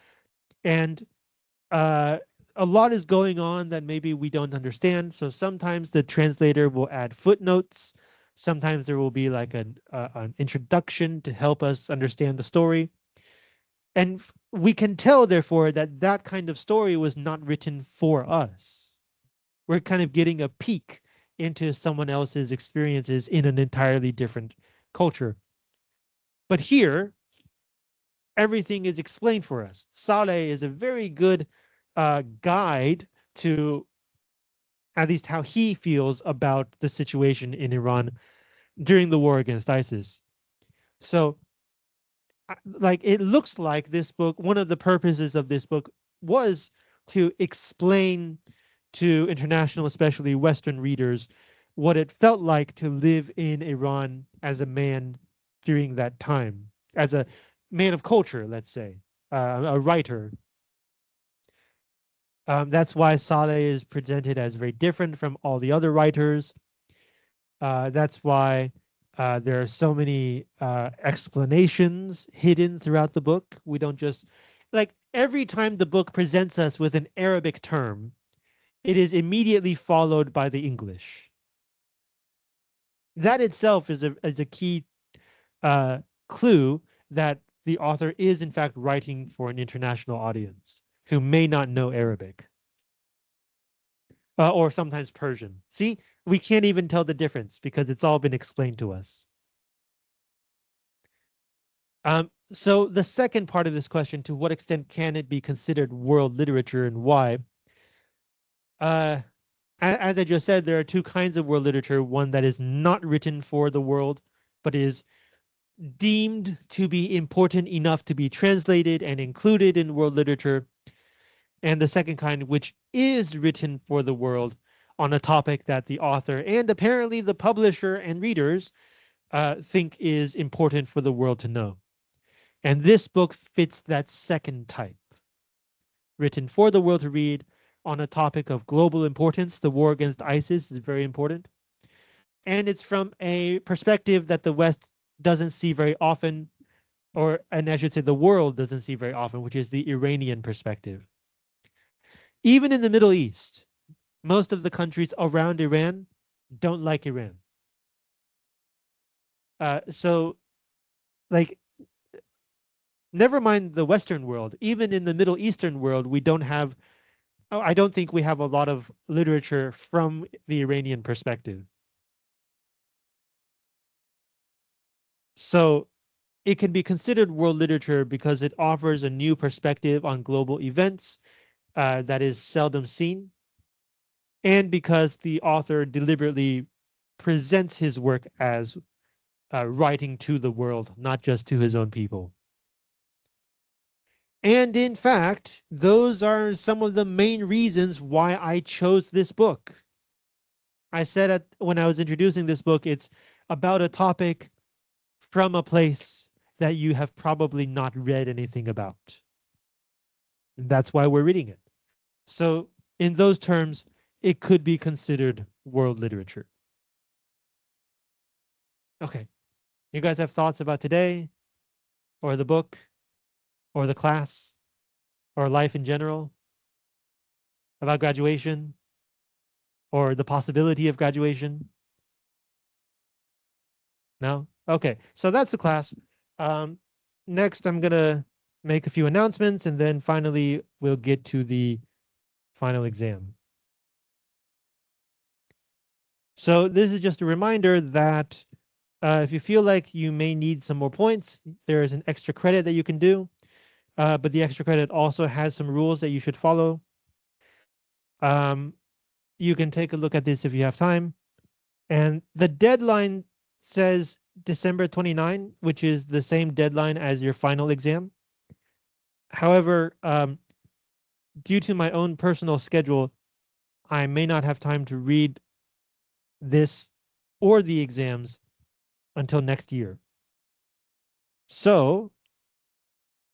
and uh, a lot is going on that maybe we don't understand. So sometimes the translator will add footnotes. Sometimes there will be like an introduction to help us understand the story. And we can tell, therefore, that that kind of story was not written for us. We're kind of getting a peek into someone else's experiences in an entirely different culture. But here, everything is explained for us. Saleh is a very good guide to at least how he feels about the situation in Iran during the war against ISIS. So, like, it looks like this book, one of the purposes of this book was to explain to international, especially Western readers, what it felt like to live in Iran as a man during that time, as a man of culture, let's say, a writer. That's why Saleh is presented as very different from all the other writers. That's why there are so many explanations hidden throughout the book. We don't just, like, every time the book presents us with an Arabic term, it is immediately followed by the English. That itself is a key uh, clue that the author is in fact writing for an international audience who may not know Arabic, or sometimes Persian. See, we can't even tell the difference because it's all been explained to us. So the second part of this question, to what extent can it be considered world literature and why? Uh, as I just said, there are two kinds of world literature: one that is not written for the world, but is deemed to be important enough to be translated and included in world literature, and the second kind, which is written for the world on a topic that the author and apparently the publisher and readers think is important for the world to know. And this book fits that second type. Written for the world to read on a topic of global importance. The war against ISIS is very important. And it's from a perspective that the West doesn't see very often, and I should say the world doesn't see very often, which is the Iranian perspective. Even in the Middle East, most of the countries around Iran don't like Iran. So, like, never mind the Western world, even in the Middle Eastern world, we don't have, I don't think we have a lot of literature from the Iranian perspective. So it can be considered world literature because it offers a new perspective on global events that is seldom seen, and because the author deliberately presents his work as writing to the world, not just to his own people. And in fact, those are some of the main reasons why I chose this book. I said when I was introducing this book, it's about a topic from a place that you have probably not read anything about. And that's why we're reading it. So, in those terms, it could be considered world literature. Okay. You guys have thoughts about today, or the book, or the class, or life in general, about graduation, or the possibility of graduation? No? Okay. So that's the class. Um, Next, I'm going to make a few announcements, and then finally, we'll get to the final exam. So this is just a reminder that if you feel like you may need some more points, there is an extra credit that you can do. But the extra credit also has some rules that you should follow. You can take a look at this if you have time. And the deadline says December 29, which is the same deadline as your final exam. However, due to my own personal schedule, I may not have time to read this or the exams until next year. So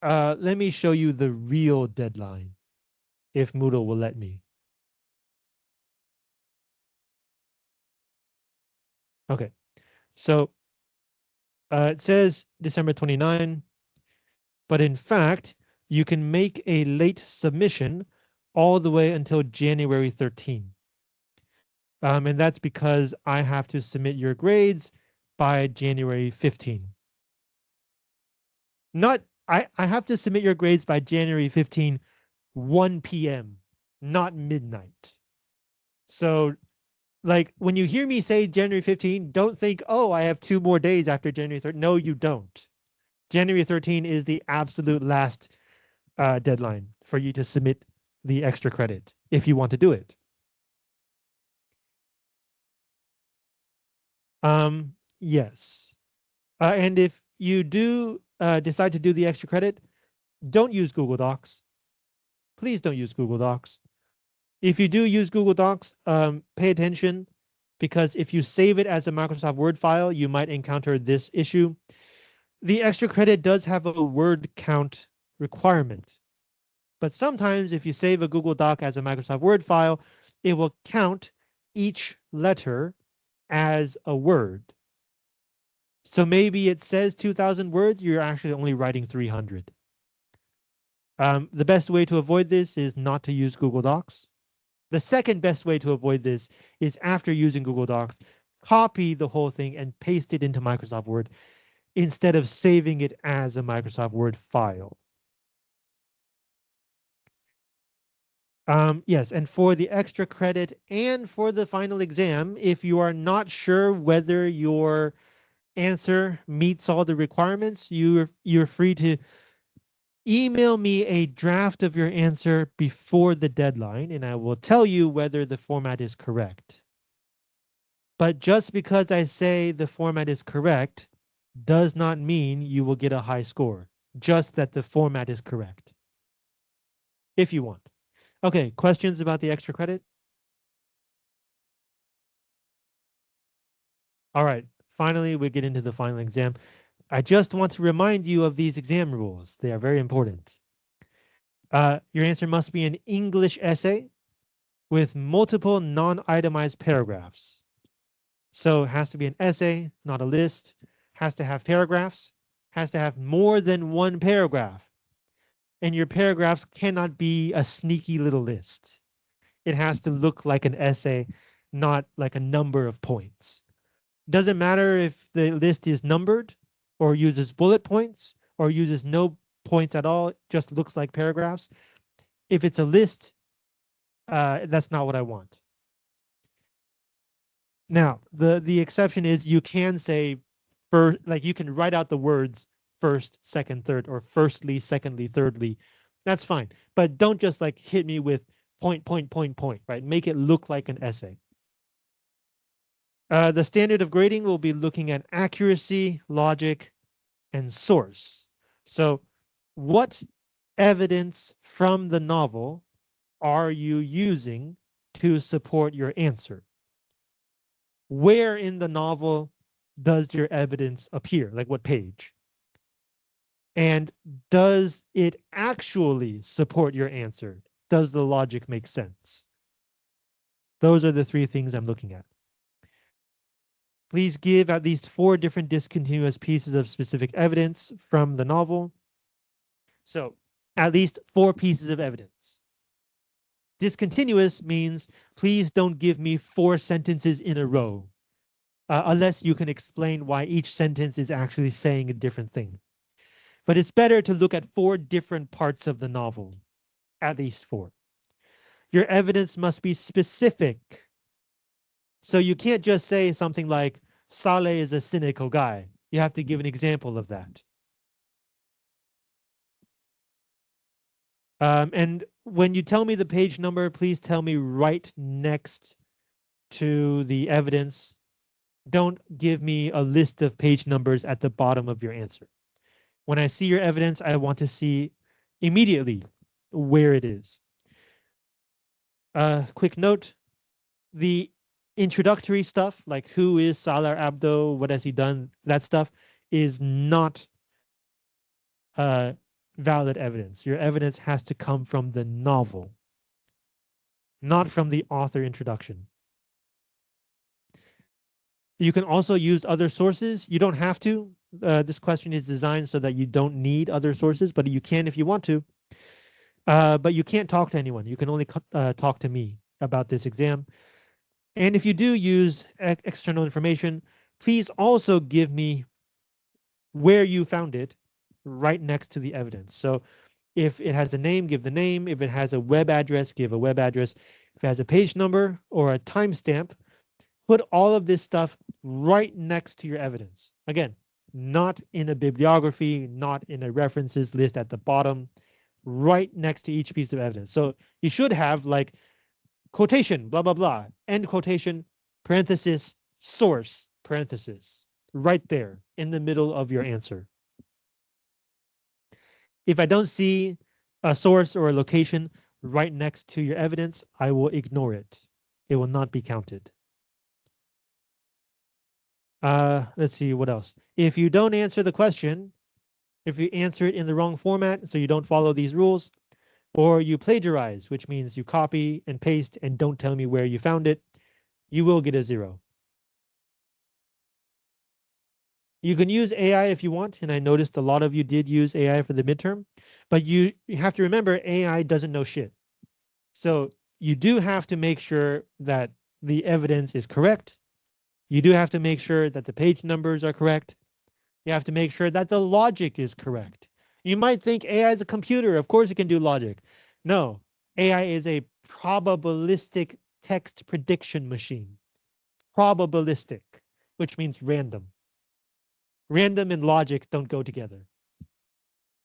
let me show you the real deadline, if Moodle will let me. Okay, so it says December 29, but in fact, you can make a late submission all the way until January 13. And that's because I have to submit your grades by January 15. Not, I have to submit your grades by January 15, 1 p.m., not midnight. So, like, when you hear me say January 15, don't think, oh, I have 2 more days after January 13. No, you don't. January 13 is the absolute last deadline for you to submit the extra credit if you want to do it. Yes. And if you do decide to do the extra credit, don't use Google Docs. please don't use Google Docs. If you do use Google Docs, pay attention, because if you save it as a Microsoft Word file, you might encounter this issue. The extra credit does have a word count requirement, but sometimes if you save a Google Doc as a Microsoft Word file, it will count each letter as a word. So maybe it says 2,000 words, you're actually only writing 300. The best way to avoid this is not to use Google Docs. The second best way to avoid this is, after using Google Docs, copy the whole thing and paste it into Microsoft Word instead of saving it as a Microsoft Word file. Yes, and for the extra credit and for the final exam, if you are not sure whether your answer meets all the requirements, you're free to email me a draft of your answer before the deadline, and I will tell you whether the format is correct. But just because I say the format is correct does not mean you will get a high score, just that the format is correct, if you want. Okay, questions about the extra credit? All right, finally, we get into the final exam. I just want to remind you of these exam rules. They are very important. Your answer must be an English essay with multiple non-itemized paragraphs. So it has to be an essay, not a list, has to have paragraphs, has to have more than one paragraph. And your paragraphs cannot be a sneaky little list. It has to look like an essay, not like a number of points. Doesn't matter if the list is numbered or uses bullet points or uses no points at all, it just looks like paragraphs. If it's a list, that's not what I want. Now, the exception is you can say first, like you can write out the words first, second, third, or firstly, secondly, thirdly. That's fine. But don't just like hit me with point, point, point, point, right? Make it look like an essay. The standard of grading will be looking at accuracy, logic, and source. So what evidence from the novel are you using to support your answer? Where in the novel does your evidence appear? Like what page? And does it actually support your answer? Does the logic make sense? Those are the three things I'm looking at. Please give at least 4 different discontinuous pieces of specific evidence from the novel. So at least 4 pieces of evidence. Discontinuous means please don't give me 4 sentences in a row, unless you can explain why each sentence is actually saying a different thing. But it's better to look at 4 different parts of the novel, at least 4. Your evidence must be specific. So you can't just say something like, Saleh is a cynical guy. You have to give an example of that. And when you tell me the page number, please tell me right next to the evidence. Don't give me a list of page numbers at the bottom of your answer. When I see your evidence, I want to see immediately where it is. Quick note, the introductory stuff, like who is Salar Abdoh, what has he done, that stuff is not valid evidence. Your evidence has to come from the novel, not from the author introduction. You can also use other sources. You don't have to. This question is designed so that you don't need other sources, but you can if you want to. But you can't talk to anyone. You can only talk to me about this exam. And if you do use external information, please also give me where you found it right next to the evidence. So if it has a name, give the name. If it has a web address, give a web address. If it has a page number or a timestamp, put all of this stuff right next to your evidence. Again, not in a bibliography, not in a references list at the bottom, right next to each piece of evidence. So you should have like quotation, blah, blah, blah, end quotation, parenthesis, source, parenthesis, right there in the middle of your answer. If I don't see a source or a location, right next to your evidence, I will ignore it. It will not be counted. Let's see what else. If you don't answer the question, if you answer it in the wrong format, so you don't follow these rules, or you plagiarize, which means you copy and paste and don't tell me where you found it, you will get a 0. You can use AI if you want, and I noticed a lot of you did use AI for the midterm, but you have to remember AI doesn't know shit. So you do have to make sure that the evidence is correct. You do have to make sure that the page numbers are correct. You have to make sure that the logic is correct. You might think AI is a computer. Of course it can do logic. No, AI is a probabilistic text prediction machine. Probabilistic, which means random. Random and logic don't go together.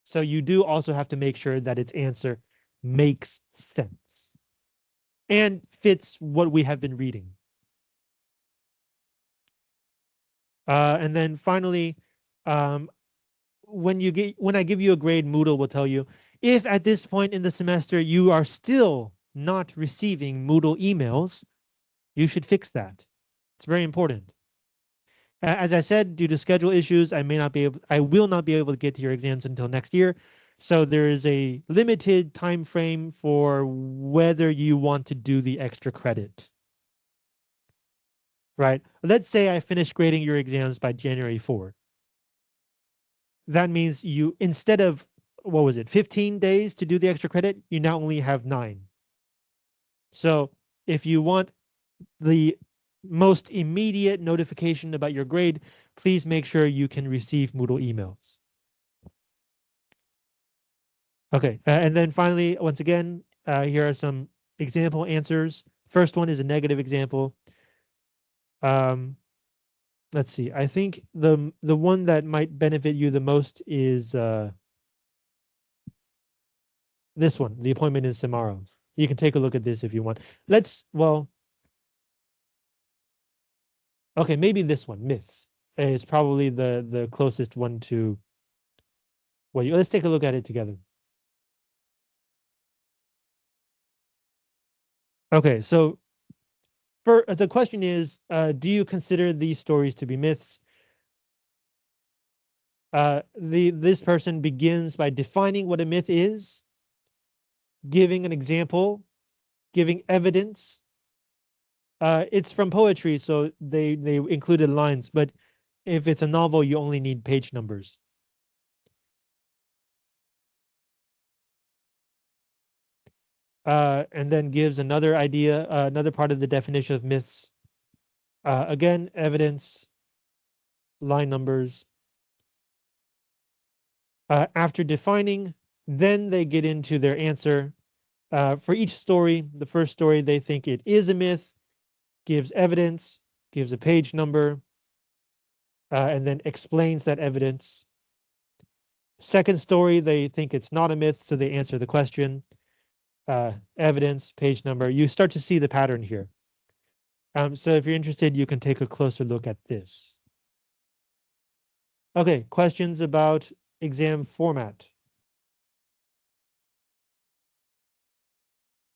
So you do also have to make sure that its answer makes sense and fits what we have been reading. And then finally, um, when I give you a grade, Moodle will tell you if at this point in the semester you are still not receiving Moodle emails, you should fix that. It's very important. As I said, due to schedule issues, I will not be able to get to your exams until next year. So there is a limited time frame for whether you want to do the extra credit. Right? Let's say I finish grading your exams by January 4. That means you, instead of, what was it, 15 days to do the extra credit, you now only have 9. So if you want the most immediate notification about your grade, please make sure you can receive Moodle emails. Okay, and then finally, once again, here are some example answers. First one is a negative example. Let's see. I think the one that might benefit you the most is this one. The appointment is tomorrow. You can take a look at this if you want. Okay, maybe this one, myths, is probably the closest one to what you. Let's take a look at it together. Okay, so the question is, do you consider these stories to be myths? This person begins by defining what a myth is, giving an example, giving evidence. It's from poetry, so they included lines, but if it's a novel, you only need page numbers. And then gives another idea, another part of the definition of myths. Again, evidence, line numbers. After defining, then they get into their answer. For each story, the first story, they think it is a myth, gives evidence, gives a page number, and then explains that evidence. Second story, they think it's not a myth, so they answer the question. Evidence, page number. You start to see the pattern here. So if you're interested, you can take a closer look at this. Okay, questions about exam format.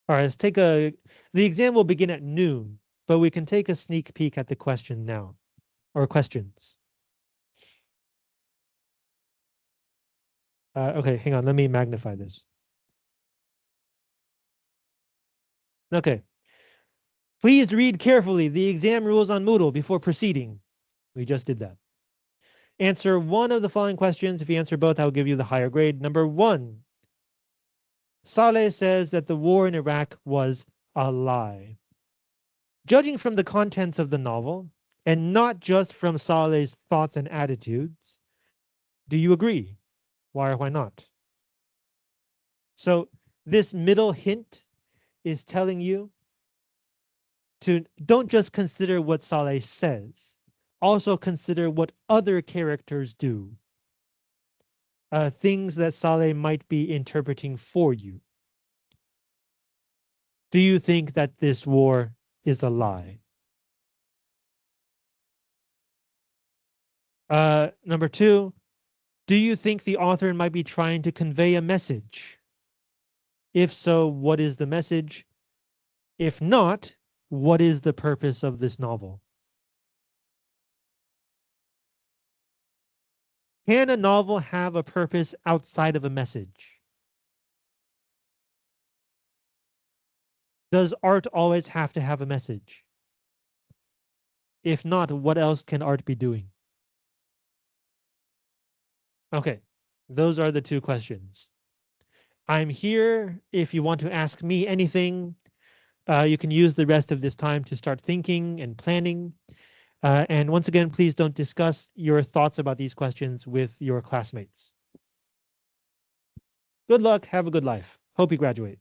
All right, the exam will begin at noon, but we can take a sneak peek at the question now, or questions. Okay, hang on, let me magnify this. Okay. Please read carefully the exam rules on Moodle before proceeding. We just did that. Answer one of the following questions. If you answer both, I'll give you the higher grade. Number 1, Saleh says that the war in Iraq was a lie. Judging from the contents of the novel, and not just from Saleh's thoughts and attitudes, do you agree? Why or why not? So this middle hint is telling you to don't just consider what Saleh says, also consider what other characters do. Things that Saleh might be interpreting for you. Do you think that this war is a lie? Number 2, do you think the author might be trying to convey a message? If so, what is the message? If not, what is the purpose of this novel? Can a novel have a purpose outside of a message? Does art always have to have a message? If not, what else can art be doing? Okay, those are the two questions. I'm here if you want to ask me anything. You can use the rest of this time to start thinking and planning. And once again, please don't discuss your thoughts about these questions with your classmates. Good luck. Have a good life. Hope you graduate.